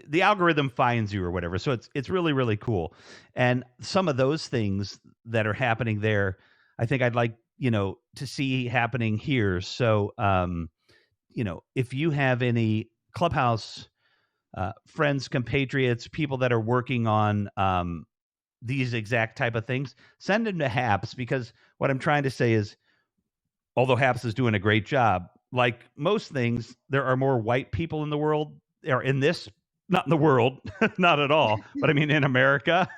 the algorithm finds you or whatever. So it's really, really cool. And some of those things that are happening there, I think I'd like, to see happening here. So, if you have any Clubhouse friends, compatriots, people that are working on these exact type of things, send them to Haps, because what I'm trying to say is, although Haps is doing a great job, like most things, there are more white people in the world, or in this, not in the world, not at all, but I mean in America,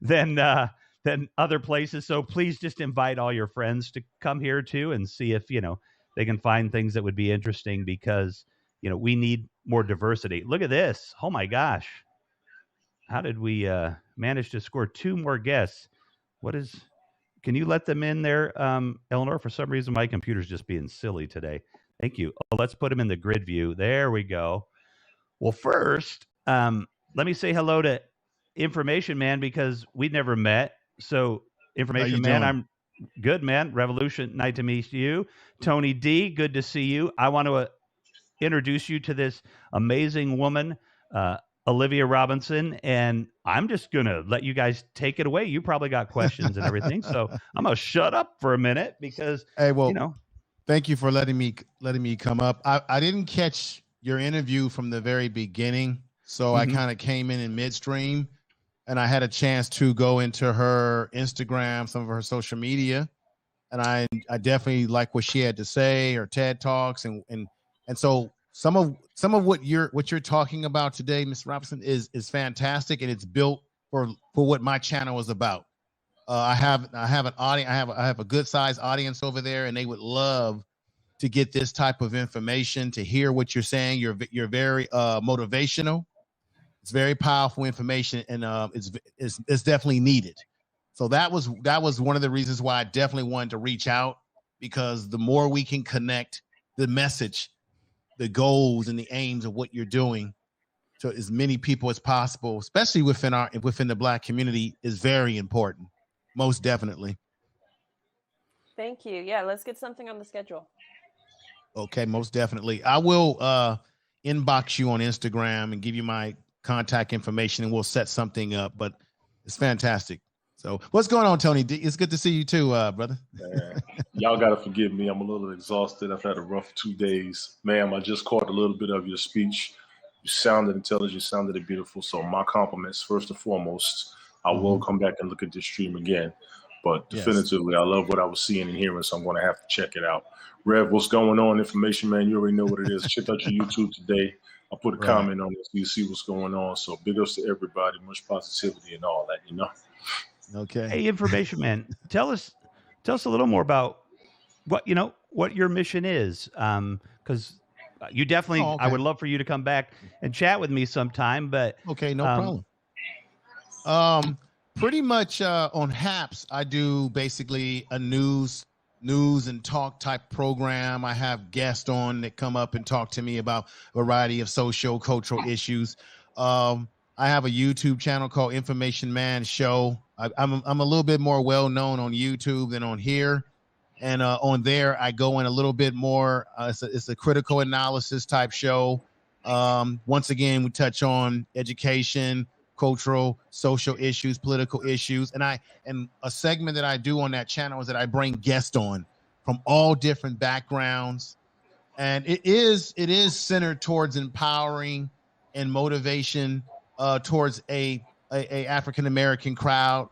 than other places. So please just invite all your friends to come here too, and see if they can find things that would be interesting, because we need more diversity. Look at this! Oh my gosh, how did we manage to score 2 more guests? What is? Can you let them in there, Eleanor? For some reason, my computer's just being silly today. Thank you. Oh, let's put them in the grid view. There we go. Well, first, let me say hello to Information Man, because we'd never met. So, Information Man, doing? I'm good, man. Revolution, nice to meet you. Tony D, good to see you. I want to introduce you to this amazing woman, Olivia Robinson, and I'm just going to let you guys take it away. You probably got questions and everything, so I'm going to shut up for a minute, because, thank you for letting me come up. I didn't catch your interview from the very beginning, so I kind of came in midstream, and I had a chance to go into her Instagram, some of her social media, and I definitely like what she had to say, her TED Talks, and so some of what you're talking about today, Ms. Robinson, is fantastic, and it's built for what my channel is about. I have an audience. I have a good sized audience over there, and they would love to get this type of information, to hear what you're saying. You're very motivational. It's very powerful information, and it's definitely needed. So that was one of the reasons why I definitely wanted to reach out, because the more we can connect the message, the goals and the aims of what you're doing to as many people as possible, especially within the Black community, is very important. Most definitely. Thank you. Yeah, let's get something on the schedule. Okay, most definitely. I will inbox you on Instagram and give you my contact information, and we'll set something up. But it's fantastic. So what's going on, Tony D? It's good to see you too, brother. Y'all got to forgive me. I'm a little exhausted. I've had a rough 2 days. Ma'am, I just caught a little bit of your speech. You sounded intelligent, you sounded beautiful. So my compliments, first and foremost. I will come back and look at this stream again. But definitively, I love what I was seeing and hearing, so I'm going to have to check it out. Rev, what's going on? Information, man, you already know what it is. Check out your YouTube today. I'll put a comment on it so you see what's going on. So big ups to everybody, much positivity and all that, Okay. Hey, Information Man, tell us a little more about what your mission is, because you definitely. I would love for you to come back and chat with me sometime. But okay, no problem. Pretty much on Haps, I do basically a news and talk type program. I have guests on that come up and talk to me about a variety of social, cultural issues. I have a YouTube channel called Information Man Show. I'm a little bit more well known on YouTube than on here, and on there I go in a little bit more. It's a critical analysis type show. Once again, we touch on education, cultural, social issues, political issues, and a segment that I do on that channel is that I bring guests on from all different backgrounds, and it is centered towards empowering and motivation towards a African American crowd,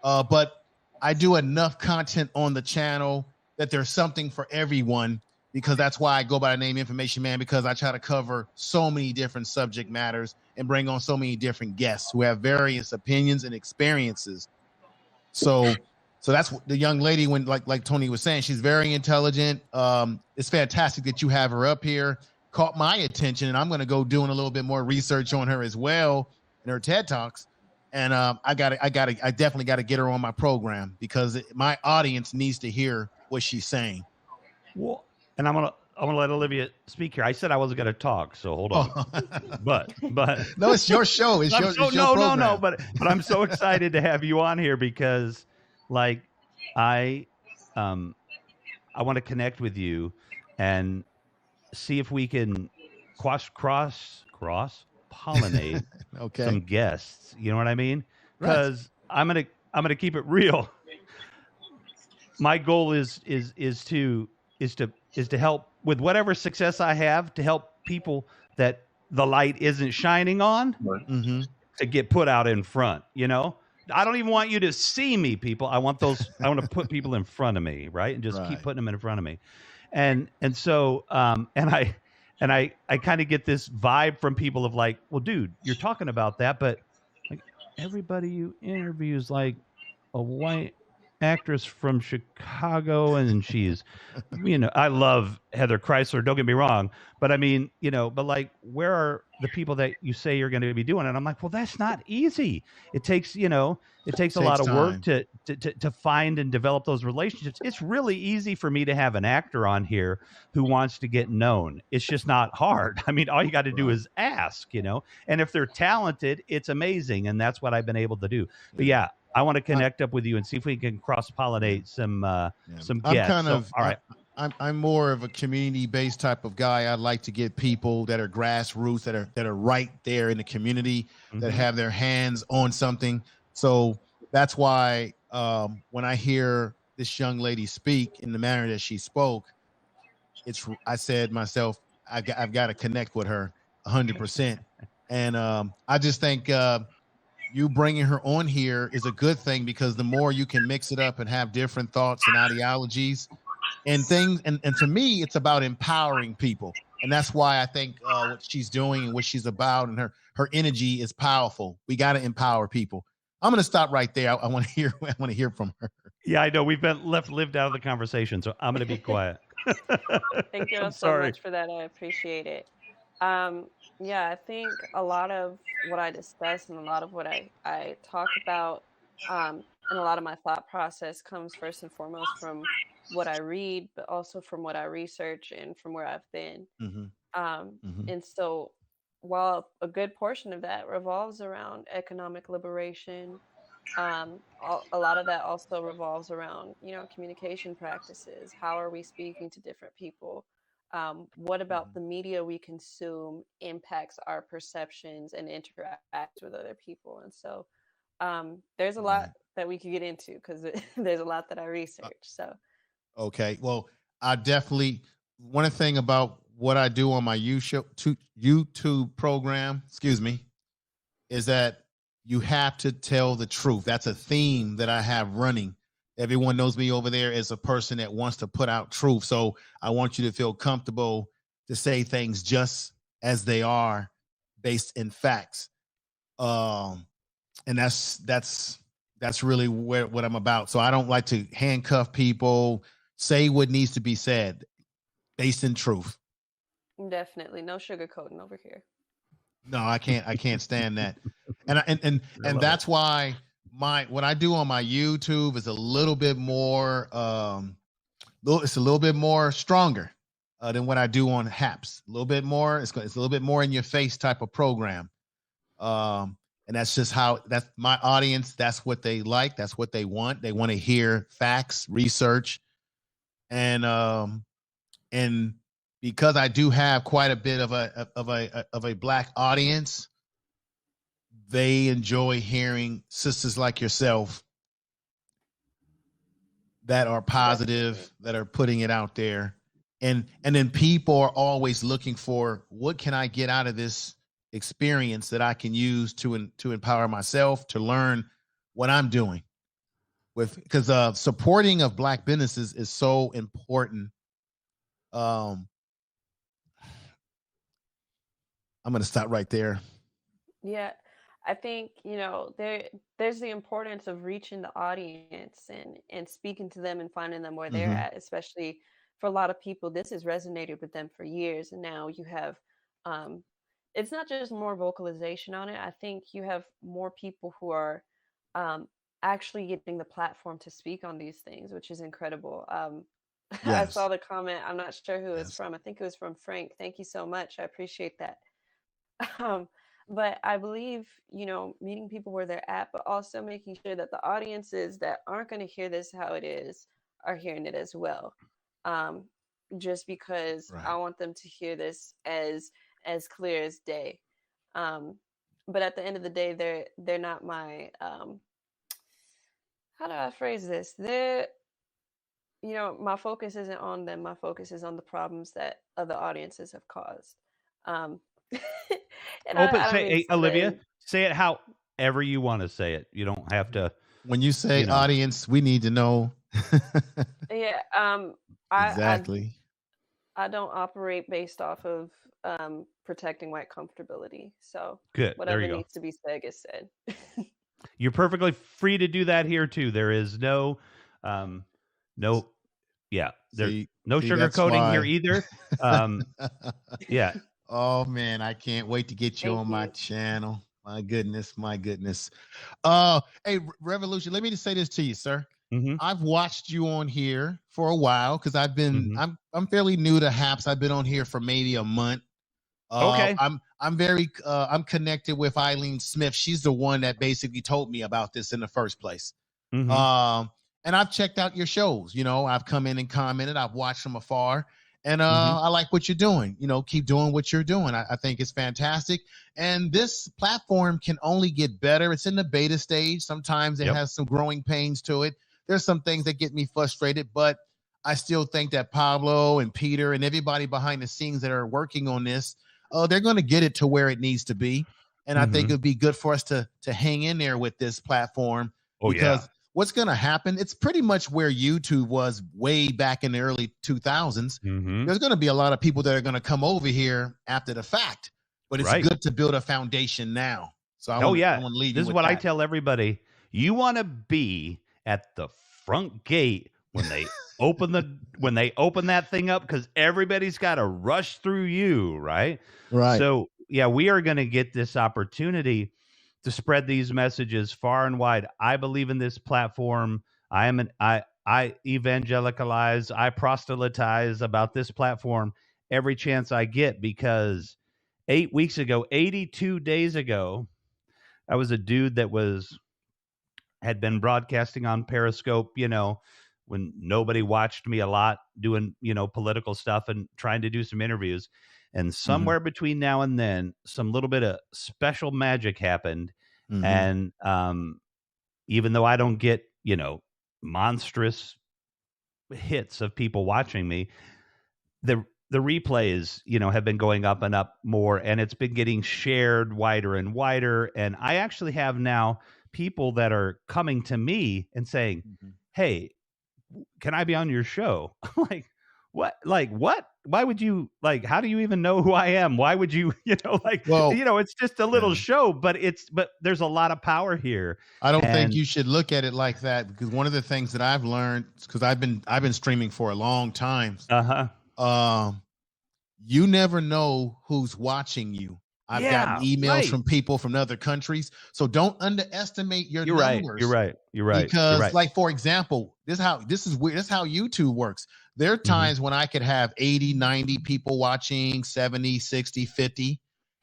but I do enough content on the channel that there's something for everyone, because that's why I go by the name Information Man, because I try to cover so many different subject matters and bring on so many different guests who have various opinions and experiences. So that's the young lady, when like Tony was saying, she's very intelligent. It's fantastic that you have her up here. Caught my attention, and I'm going to go doing a little bit more research on her as well in her TED Talks. And I definitely got to get her on my program, because my audience needs to hear what she's saying. Well, and I'm gonna let Olivia speak here. I said I wasn't gonna talk, so hold on. But no, it's your show. It's your program. No. But I'm so excited to have you on here, because, like, I want to connect with you and see if we can cross cross pollinate Okay. some guests. You know what I mean? Right. Because I'm gonna keep it real. My goal is to help with whatever success I have to help people that the light isn't shining on Right. Mm-hmm. to get put out in front. You know, I don't even want you to see me, people. I want to put people in front of me, right, and just keep Right. putting them in front of me. And so and I kind of get this vibe from people of like, well, dude, you're talking about that, but like everybody you interview is like a white actress from Chicago, and she's, I love Heather Chrysler. Don't get me wrong, but I mean, but like, where are the people that you say you're going to be doing? And I'm like, well, that's not easy. It takes, it takes a lot Takes of work time. to find and develop those relationships. It's really easy for me to have an actor on here who wants to get known. It's just not hard. I mean, all you got to do Right. is ask, and if they're talented, it's amazing, and that's what I've been able to do. But Yeah. yeah, I want to I, connect up with you and see if we can cross yeah. pollinate some Yeah. I'm guests. kind So, of all right. I'm more of a community based type of guy. I like to get people that are grassroots, that are right there in the community, that Mhm. have their hands on something. So that's why when I hear this young lady speak in the manner that she spoke, I said myself, I've got to connect with her 100%. And I just think you bringing her on here is a good thing, because the more you can mix it up and have different thoughts and ideologies and things, and to me, it's about empowering people. And that's why I think what she's doing and what she's about, and her energy is powerful. We got to empower people. I'm going to stop right there. I want to hear. I want to hear from her. Yeah, I know we've been lived out of the conversation, so I'm going to be quiet. Thank you all I'm so sorry. much for that. I appreciate it. Um, yeah, I think a lot of what I discuss and a lot of what I talk about, and a lot of my thought process comes first and foremost from what I read, but also from what I research and from where I've been. Mm-hmm. Mm-hmm. And so, while a good portion of that revolves around economic liberation, a lot of that also revolves around, communication practices. How are we speaking to different people? What about Mm-hmm. the media we consume impacts our perceptions and interacts with other people? And so, there's a lot Right. that we could get into because there's a lot that I Uh, research. So, okay. Well, I definitely, one thing about what I do on my YouTube program, excuse me, is that you have to tell the truth. That's a theme that I have running. Everyone knows me over there as a person that wants to put out truth. So I want you to feel comfortable to say things just as they are, based in facts. Um, and that's really what I'm about. So I don't like to handcuff people. Say what needs to be said, based in truth. definitely no sugarcoating over here. No, I can't stand that. And Love it. that's why what I do on my YouTube is a little bit more it's a little bit more stronger than what I do on Haps. A little bit more, it's a little bit more in your face type of program. And that's just that's my audience, that's what they like, that's what they want. They want to hear facts, research, and because I do have quite a bit of a black audience, they enjoy hearing sisters like yourself that are positive, Definitely. that are putting it out there. And then people are always looking for, what can I get out of this experience that I can use to empower myself, to learn what I'm doing with, because supporting of black businesses is so important. um I'm going to stop right there. Yeah, I think, there's the importance of reaching the audience and speaking to them and finding them where they're Mm-hmm. at, especially for a lot of people. This has resonated with them for years, and now you have um it's not just more vocalization on it. I think you have more people who are um actually getting the platform to speak on these things, which is incredible. I saw Yes. the comment. I'm not sure who it's Yes. from. I think it was from Frank. Thank you so much. I appreciate that. Um, but I believe, meeting people where they're at, but also making sure that the audiences that aren't going to hear this how it is are hearing it as well. Um, just because Right. I want them to hear this as clear as day. But at the end of the day, they're not my how do I phrase this? They're my focus isn't on them. My focus is on the problems that other audiences have caused. Um, and Open I don't say, mean hey, to Olivia, say, say it however you want to say it. You don't have to, When you say you know. audience, we need to know. yeah. Exactly. I don't operate based off of protecting white comfortability. So Good. There whatever you go. needs to be said gets said. You're perfectly free to do that here too. There is no, no, yeah, there's no See, that's sugarcoating here why. either. Yeah, Oh man, I can't wait to get you Thank on my you. channel. My goodness, my goodness. Hey, Revolution, let me just say this to you, sir. mm-hmm, I've watched you on here for a while because mm-hmm. I'm fairly new to Haps. I've been on here for maybe a month. Okay. I'm connected with Eileen Smith. She's the one that basically told me about this in the first place. Mm-hmm. And I've checked out your shows. I've come in and commented. I've watched from afar, and Mm-hmm. I like what you're doing. Keep doing what you're doing. I think it's fantastic. And this platform can only get better. It's in the beta stage. Sometimes it Yep. has some growing pains to it. There's some things that get me frustrated, but I still think that Pablo and Peter and everybody behind the scenes that are working on this, they're going to get it to where it needs to be. And I think Mhm. it would be good for us to hang in there with this platform Oh, because yeah. what's going to happen, it's pretty much where YouTube was way back in the early 2000s. Mhm. There's going to be a lot of people that are going to come over here after the fact, but it's Right. good to build a foundation now. So I Oh, want yeah. to leave This you is with what I that. tell everybody. You want to be at the front gate when they open that thing up, because everybody's got to rush through you, right? Right. So, yeah, we are going to get this opportunity to spread these messages far and wide. I believe in this platform. I evangelicalize, I proselytize about this platform every chance I get, because 8 weeks ago, 82 days ago, I was a dude that had been broadcasting on Periscope, when nobody watched me a lot, doing, political stuff and trying to do some interviews. And somewhere between now and then, some little bit of special magic happened. Mhm. And even though I don't get, monstrous hits of people watching me, the replays, have been going up and up more, and it's been getting shared wider and wider. And I actually have now people that are coming to me and saying, Mhm. "Hey, can I be on your show?" I'm like, what? Like, what? Why would you, like, how do you even know who I am? Why would you, Well, it's just a little yeah. show, but there's a lot of power here. I don't think And you should look at it like that, because one of the things that I've learned, because I've been streaming for a long time, you never know who's watching you. I've gotten yeah, emails right. from people from other countries, so don't underestimate your You're right. numbers. You're right. You're right. Because, You're right. like, for example, this is weird. This is how YouTube works. There are times when I could have 80, 90 people watching, 70, 60, 50.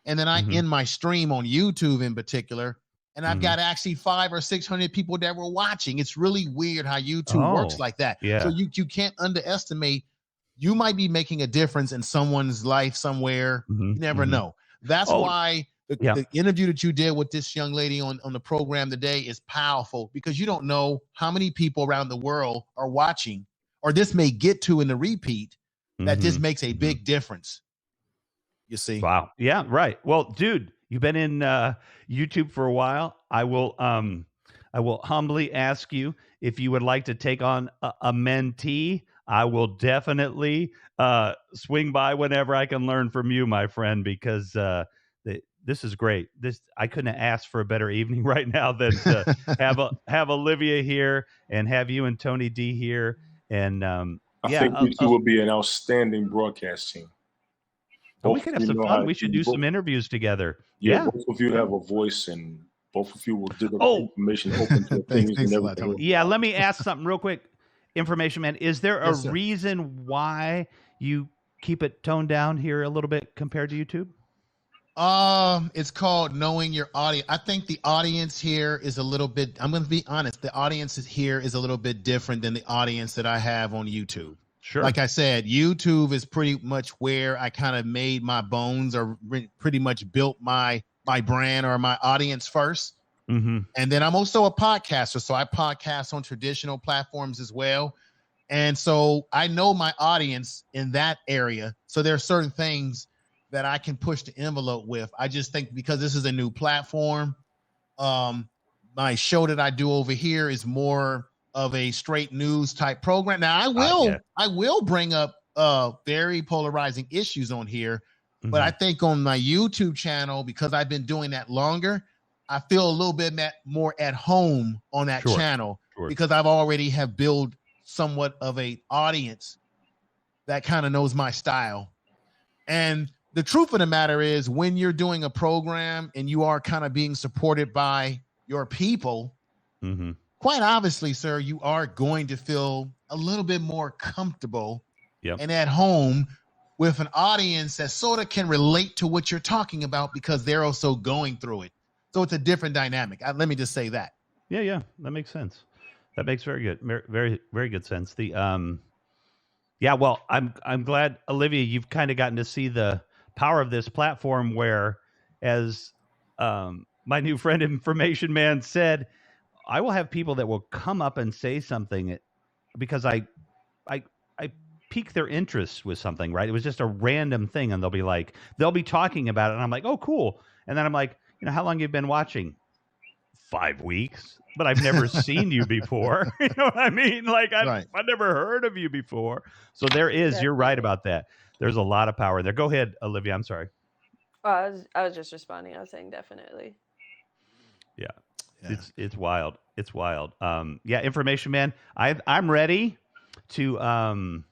And then I Mhm. end my stream on YouTube in particular, and I've Mhm. got actually 500 or 600 people that were watching. It's really weird how YouTube works Oh, like that. yeah. So you can't underestimate. You might be making a difference in someone's life somewhere. Mhm. You never Mhm. know. That's Oh, why yeah. the interview that you did with this young lady on the program today is powerful, because you don't know how many people around the world are watching, or this may get to in the repeat, that just Mhm. makes a Mhm. big difference. You see? Wow. Yeah, right. Well, dude, you've been in YouTube for a while. I will humbly ask you if you would like to take on a mentee. I will definitely swing by whenever I can learn from you, my friend, because this is great. I couldn't have asked for a better evening right now than to have Olivia here and have you and Tony D here. And I think you two will be an outstanding broadcast team. We could have some fun. We should do some interviews together. Yeah, both of you have a voice, and both of you will dig up information, open to Thanks opinions, and a lot, everything. Tony. Yeah, let me ask something real quick. Information man, is there a Yes, sir. reason why you keep it toned down here a little bit compared to YouTube? It's called knowing your audience. I think the audience here is a little bit, I'm going to be honest, the audience here is a little bit different than the audience that I have on YouTube. Sure. Like I said, YouTube is pretty much where I kind of made my bones, or pretty much built my my brand or my audience first. Mm-hmm. And then I'm also a podcaster. So I podcast on traditional platforms as well. And so I know my audience in that area. So there are certain things that I can push the envelope with. I just think because this is a new platform, my show that I do over here is more of a straight news type program. Now I will bring up very polarizing issues on here, but I think on my YouTube channel, because I've been doing that longer, I feel a little bit more at home on that channel because I've already have built somewhat of a audience that kind of knows my style. And the truth of the matter is, when you're doing a program and you are kind of being supported by your people, quite obviously, sir, you are going to feel a little bit more comfortable and at home with an audience that sort of can relate to what you're talking about because they're also going through it. So it's a different dynamic. Let me just say that. Yeah, that makes sense. That makes very good, very, very good sense. The well, I'm glad, Olivia, you've kind of gotten to see the power of this platform. Where, as my new friend Information Man said, I will have people that will come up and say something because I pique their interest with something. Right? It was just a random thing, and they'll be talking about it, and I'm like, oh, cool. And then I'm like, how long you've been watching? 5 weeks, but I've never seen you before. You know what I mean? Like I've never heard of you before. So there is, you're right about that. There's a lot of power there. Go ahead, Olivia. I'm sorry. I was just responding. I was saying definitely. Yeah. It's wild. It's wild. Information Man. I'm ready to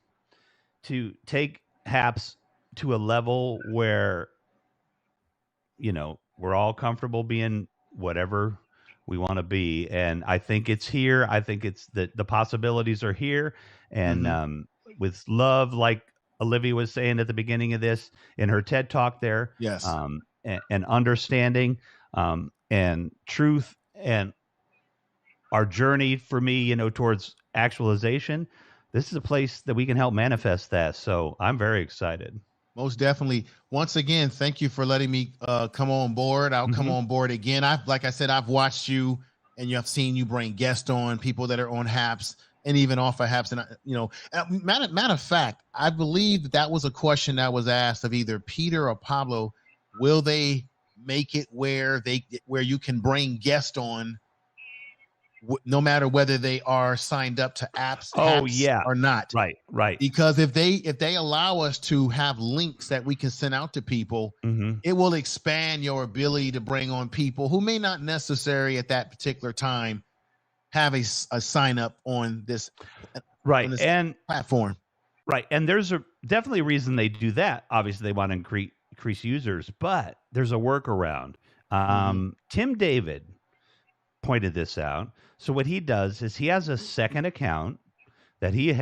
take Haps to a level where, we're all comfortable being whatever we want to be. And I think it's here. I think it's the possibilities are here. And with love, like Olivia was saying at the beginning of this in her TED talk there, and understanding, and truth, and our journey for me, towards actualization, this is a place that we can help manifest that. So I'm very excited. Most definitely. Once again, thank you for letting me come on board. I'll come on board again. Like I said, I've watched you, and I've seen you bring guests on, people that are on Haps and even off of Haps. And matter of fact, I believe that was a question that was asked of either Peter or Pablo. Will they make it where you can bring guests on, no matter whether they are signed up to Haps or not? Right. Because if they allow us to have links that we can send out to people, it will expand your ability to bring on people who may not necessarily at that particular time have a sign up on this platform. Right. And there's definitely a reason they do that. Obviously, they want to increase users, but there's a workaround. Tim David pointed this out. So what he does is he has a second account that he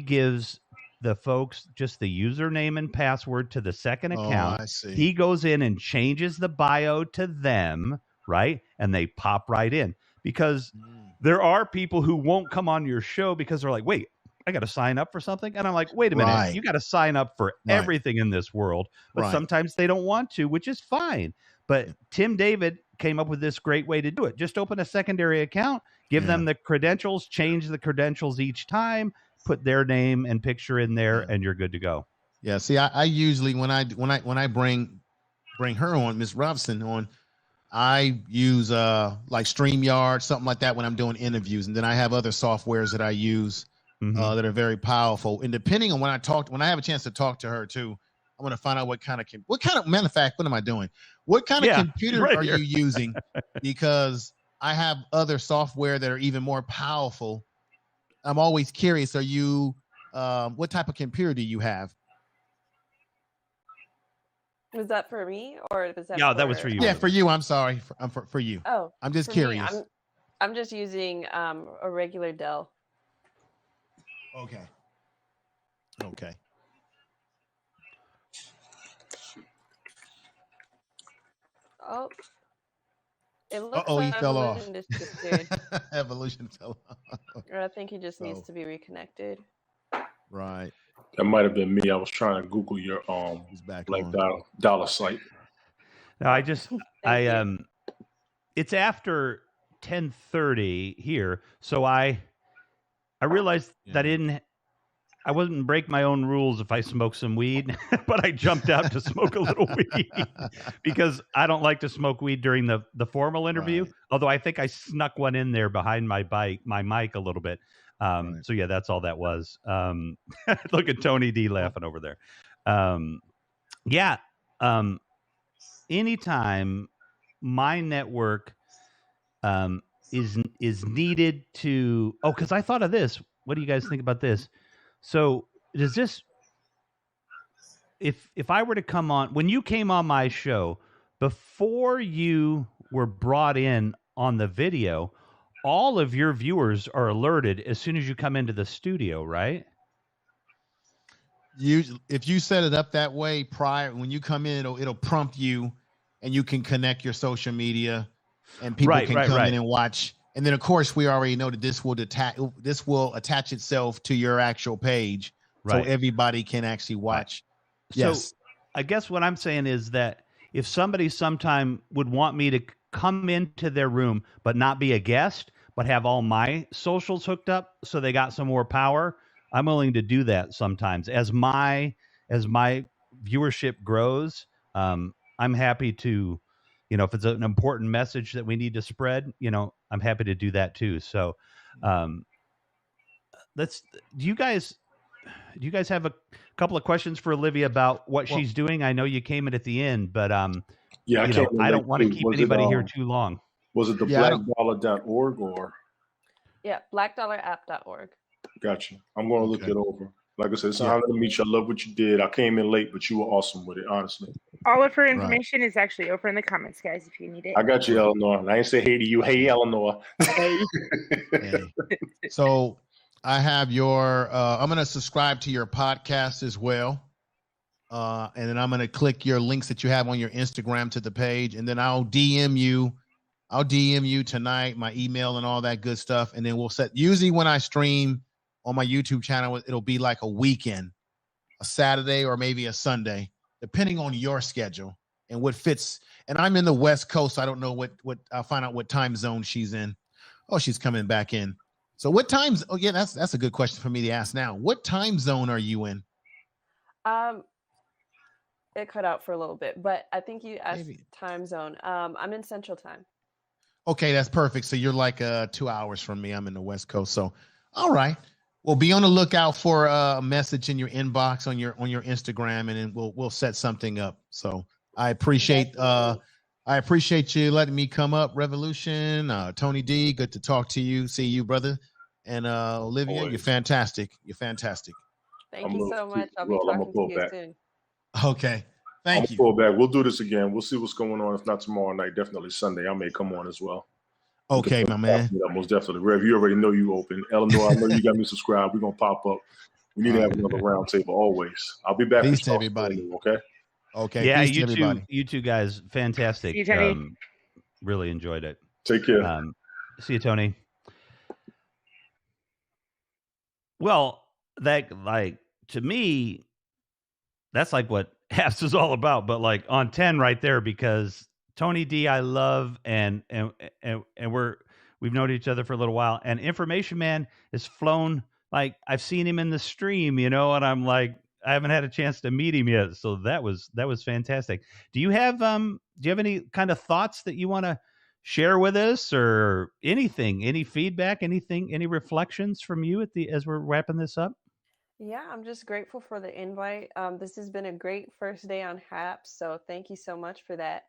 gives the folks just the username and password to the second account. I see. He goes in and changes the bio to them, right? And they pop right in, because there are people who won't come on your show because they're like, wait, I got to sign up for something. And I'm like, wait a minute, you got to sign up for everything in this world. But sometimes they don't want to, which is fine. But Tim David came up with this great way to do it. Just open a secondary account, give them the credentials, change the credentials each time, put their name and picture in there, and you're good to go. Yeah. See, I usually when I bring her on, Miss Robson on, I use like StreamYard, something like that when I'm doing interviews, and then I have other softwares that I use that are very powerful. And depending on when I have a chance to talk to her too, I want to find out what kind of matter of fact, what am I doing? What kind of computer are you using? Because I have other software that are even more powerful. I'm always curious. Are you, what type of computer do you have? Was that for me, or was that? No, that was for you. Yeah, for you. I'm sorry. For you. Oh, I'm just curious. I'm just using a regular Dell. Okay. Oh, it looks he like fell off. Evolution just disappeared. Evolution fell off. Or I think he just needs to be reconnected. Right. That might have been me. I was trying to Google your He's back like on. dollar site. No, I just Thank you. it's after 10:30 here, so I realized that I wouldn't break my own rules if I smoked some weed, but I jumped out to smoke a little weed because I don't like to smoke weed during the formal interview. Right. Although I think I snuck one in there behind my mic a little bit. Right. So yeah, that's all that was. Look at Tony D laughing over there. Yeah. Anytime my network is needed to because I thought of this. What do you guys think about this? So does this if I were to come on when you came on my show before you were brought in on the video, all of your viewers are alerted as soon as you come into the studio, right? If you set it up that way prior, when you come in, it'll prompt you, and you can connect your social media, and people can come in and watch. And then, of course, we already know that this will attach itself to your actual page, so everybody can actually watch. Yes. So I guess what I'm saying is that if somebody sometime would want me to come into their room but not be a guest, but have all my socials hooked up so they got some more power, I'm willing to do that sometimes. As my viewership grows, I'm happy to, if it's an important message that we need to spread, I'm happy to do that too. So do you guys have a couple of questions for Olivia about what she's doing? I know you came in at the end, but I don't want to keep anybody here too long. Was it the blackdollar.org or? Yeah, blackdollarapp.org. Gotcha. I'm going to look it over. Like I said, it's an honor to meet you. I love what you did. I came in late, but you were awesome with it, honestly. All of her information is actually over in the comments, guys, if you need it. I got you, Eleanor. I ain't say hey to you. Hey, Eleanor. Hey. So I have your I'm going to subscribe to your podcast as well. And then I'm going to click your links that you have on your Instagram to the page. And then I'll DM you tonight, my email and all that good stuff. And then we'll usually when I stream on my YouTube channel, it'll be like a weekend, a Saturday or maybe a Sunday, depending on your schedule and what fits. And I'm in the West Coast. I don't know what I'll find out what time zone she's in. Oh, she's coming back in. So what times? Oh yeah, that's a good question for me to ask now. What time zone are you in? It cut out for a little bit, but I think you asked time zone. I'm in Central Time. Okay, that's perfect. So you're like 2 hours from me. I'm in the West Coast. So, all right. Well, be on the lookout for a message in your inbox on your Instagram, and then we'll set something up. So I appreciate you letting me come up. Revolution, Tony D, good to talk to you. See you, brother. And Olivia, you're fantastic. You're fantastic. Thank you so much. I'll be talking to you soon. Okay. Thank you. Pull back. We'll do this again. We'll see what's going on. If not tomorrow night, definitely Sunday. I may come on as well. Okay, my man. Most definitely. Rev, you already know you open. Eleanor, I know you got me subscribed. We're going to pop up. We need to have another round table always. I'll be back. Peace to everybody. Okay? Okay. Yeah, everybody. You two guys, fantastic. See you, Tony. Really enjoyed it. Take care. See you, Tony. Well, to me, that's like what Haps is all about, but like on 10 right there, because Tony D I love and we've known each other for a little while, and Information Man has flown. Like I've seen him in the stream, and I'm like, I haven't had a chance to meet him yet. So that was fantastic. Do you have any kind of thoughts that you want to share with us, or anything, any feedback, anything, any reflections from you as we're wrapping this up? Yeah, I'm just grateful for the invite. This has been a great first day on Haps, so thank you so much for that.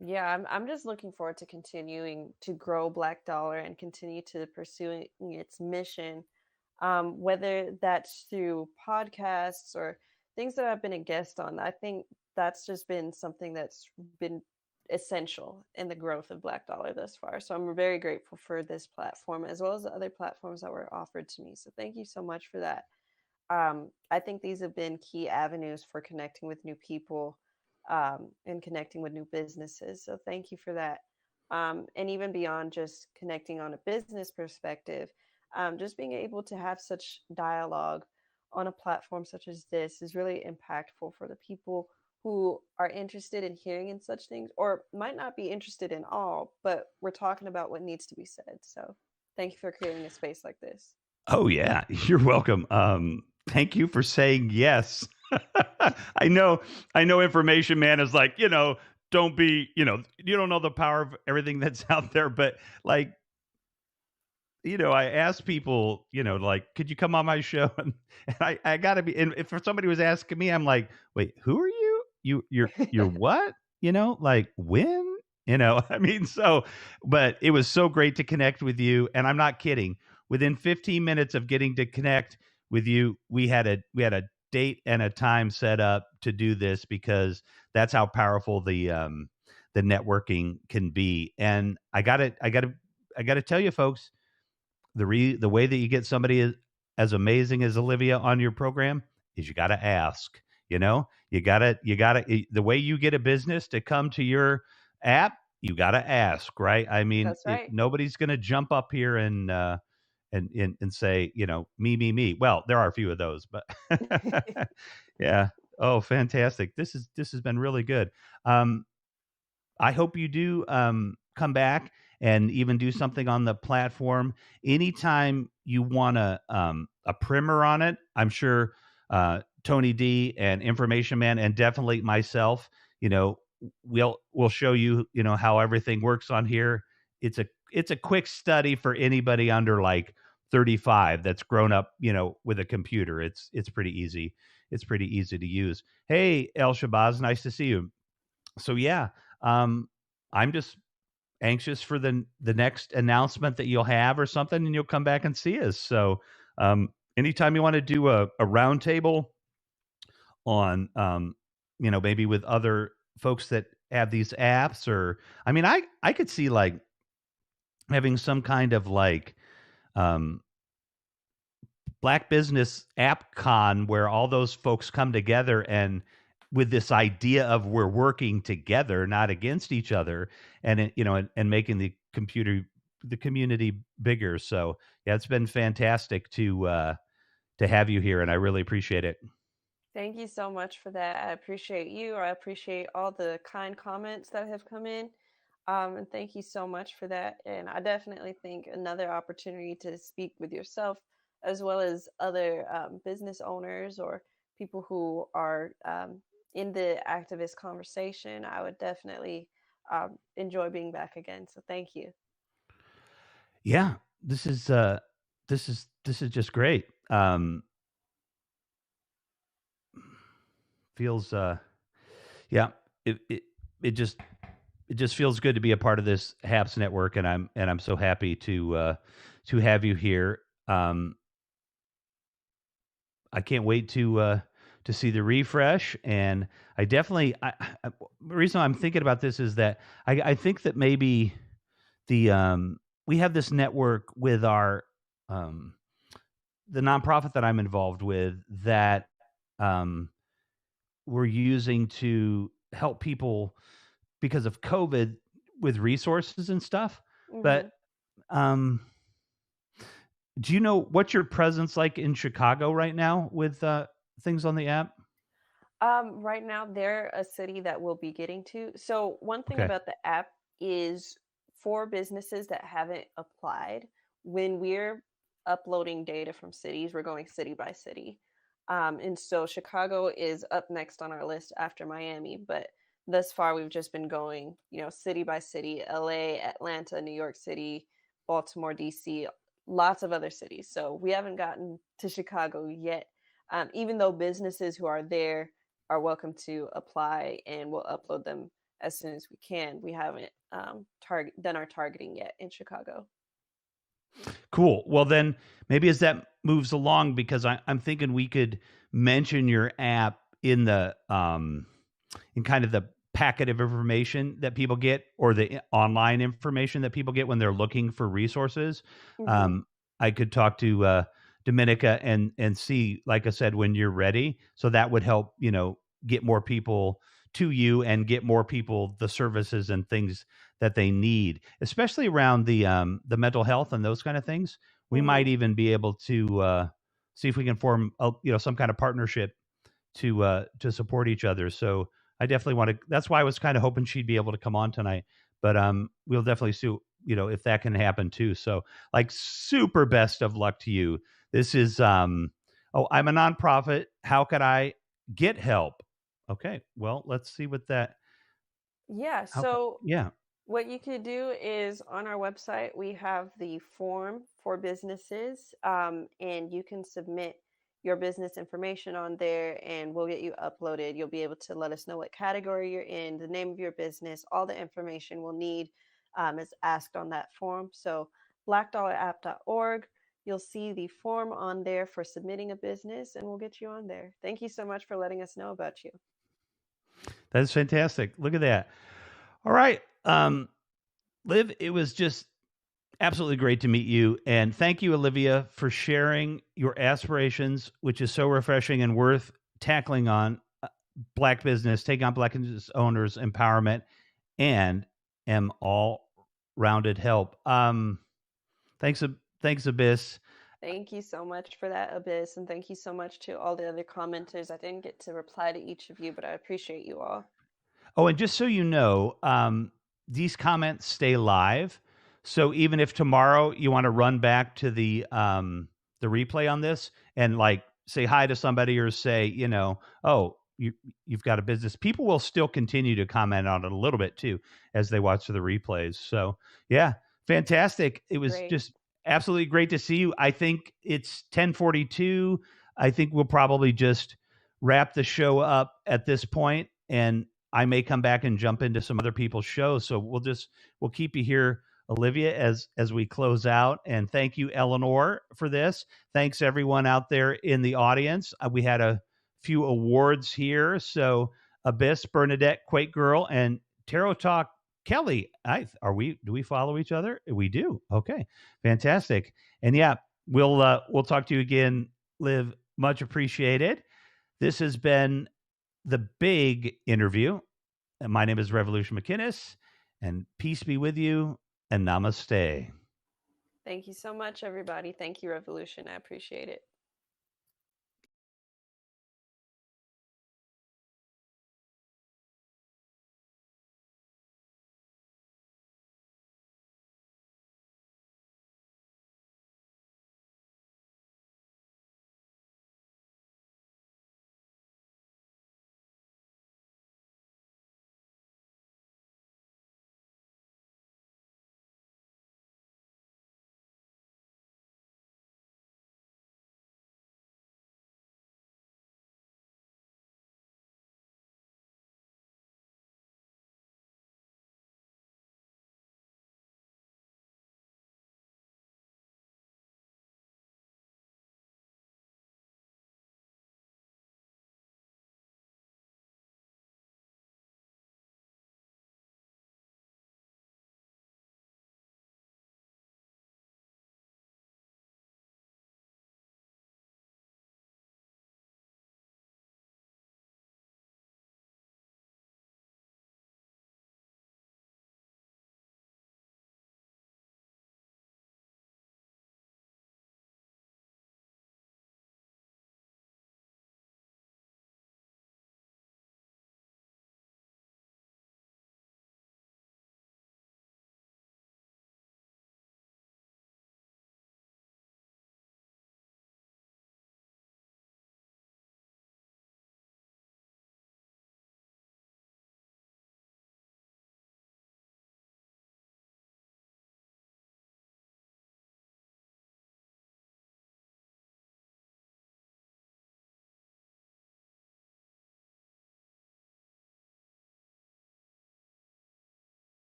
Yeah, I'm just looking forward to continuing to grow Black Dollar and continue to pursuing its mission, whether that's through podcasts or things that I've been a guest on. I think that's just been something that's been essential in the growth of Black Dollar thus far. So I'm very grateful for this platform as well as the other platforms that were offered to me. So thank you so much for that. I think these have been key avenues for connecting with new people and connecting with new businesses. So thank you for that. And even beyond just connecting on a business perspective, just being able to have such dialogue on a platform such as this is really impactful for the people who are interested in hearing in such things, or might not be interested in all, but we're talking about what needs to be said. So thank you for creating a space like this. Oh yeah, you're welcome. Thank you for saying yes. I know, information man is like, don't be, you don't know the power of everything that's out there, but like, I asked people, like, could you come on my show? And I gotta be, and if somebody was asking me, I'm like, wait, who are you? You're what? Like when? I mean, so, but it was so great to connect with you. And I'm not kidding. Within 15 minutes of getting to connect with you, we had a date and a time set up to do this because that's how powerful the networking can be. And I gotta tell you folks, the way that you get somebody as amazing as Olivia on your program is you got to ask. The way you get a business to come to your app, you got to ask, right? I mean, That's right. nobody's going to jump up here and say, me. Well, there are a few of those, but yeah. Oh, fantastic! This has been really good. I hope you do come back and even do something on the platform anytime you want a primer on it. I'm sure Tony D and Information Man and definitely myself, we'll show you, how everything works on here. It's a quick study for anybody under like 35 that's grown up, with a computer. It's pretty easy. It's pretty easy to use. Hey, El Shabazz, nice to see you. So yeah, I'm just anxious for the next announcement that you'll have or something, and you'll come back and see us. So anytime you want to do a roundtable on, maybe with other folks that have these apps, or I mean, I could see like having some kind of like um, Black Business App Con where all those folks come together and with this idea of we're working together, not against each other, and and making the community bigger. So yeah, it's been fantastic to have you here, and I really appreciate it. Thank you so much for that. I appreciate you. I appreciate all the kind comments that have come in. And thank you so much for that. And I definitely think another opportunity to speak with yourself, as well as other business owners or people who are in the activist conversation, I would definitely enjoy being back again. So thank you. Yeah, this is just great. Feels yeah, it just feels good to be a part of this HAPS network, and I'm so happy to have you here. I can't wait to see the refresh, and I definitely the reason I'm thinking about this is that I think that maybe the we have this network with our the nonprofit that I'm involved with that we're using to help people because of COVID with resources and stuff. But do you know what's your presence like in Chicago right now with things on the app? Right now, they're a city that we'll be getting to. So one thing Okay. about the app is for businesses that haven't applied, when we're uploading data from cities, we're going city by city. And so Chicago is up next on our list after Miami, but thus far we've just been going, city by city, LA, Atlanta, New York City, Baltimore, DC, lots of other cities. So we haven't gotten to Chicago yet. Even though businesses who are there are welcome to apply and we'll upload them as soon as we can. We haven't done our targeting yet in Chicago. Cool. Well, then maybe as that moves along, because I'm thinking we could mention your app in the in kind of the packet of information that people get, or the online information that people get when they're looking for resources. I could talk to Dominica and see, like I said, when you're ready. So that would help, get more people to you and get more people the services and things that they need, especially around the mental health and those kind of things. We might even be able to see if we can form some kind of partnership to support each other. So I definitely want to. That's why I was kind of hoping she'd be able to come on tonight. But we'll definitely see, if that can happen too. So like super best of luck to you. This is I'm a nonprofit. How could I get help? Okay, well, let's see what that. Yeah, How, so yeah, what you could do is on our website, we have the form for businesses, and you can submit your business information on there and we'll get you uploaded. You'll be able to let us know what category you're in, the name of your business, all the information we'll need is asked on that form. So blackdollarapp.org, you'll see the form on there for submitting a business and we'll get you on there. Thank you so much for letting us know about you. that's fantastic. Look at that. All right, Liv, it was just absolutely great to meet you. And thank you, Olivia, for sharing your aspirations, which is so refreshing and worth tackling on Black business, taking on Black business owners, empowerment, and am all rounded help. Thanks, Abyss. Thank you so much for that, Abyss. And thank you so much to all the other commenters. I didn't get to reply to each of you, but I appreciate you all. Oh, and just so you know, these comments stay live. So even if tomorrow you want to run back to the replay on this and like say hi to somebody or say, oh, you've got a business, people will still continue to comment on it a little bit too as they watch the replays. So yeah, fantastic. It was Great. just absolutely great to see you. I think it's 10:42. I think we'll probably just wrap the show up at this point, and I may come back and jump into some other people's shows. So we'll keep you here, Olivia, as we close out. And thank you, Eleanor, for this. Thanks everyone out there in the audience. We had a few awards here. So Abyss, Bernadette, Quake Girl, and Tarot Talk Kelly. Do we follow each other? We do. Okay. Fantastic. And yeah, we'll talk to you again, Liv. Much appreciated. This has been the big interview. And my name is Revolution McInnes, and peace be with you, and namaste. Thank you so much, everybody. Thank you, Revolution. I appreciate it.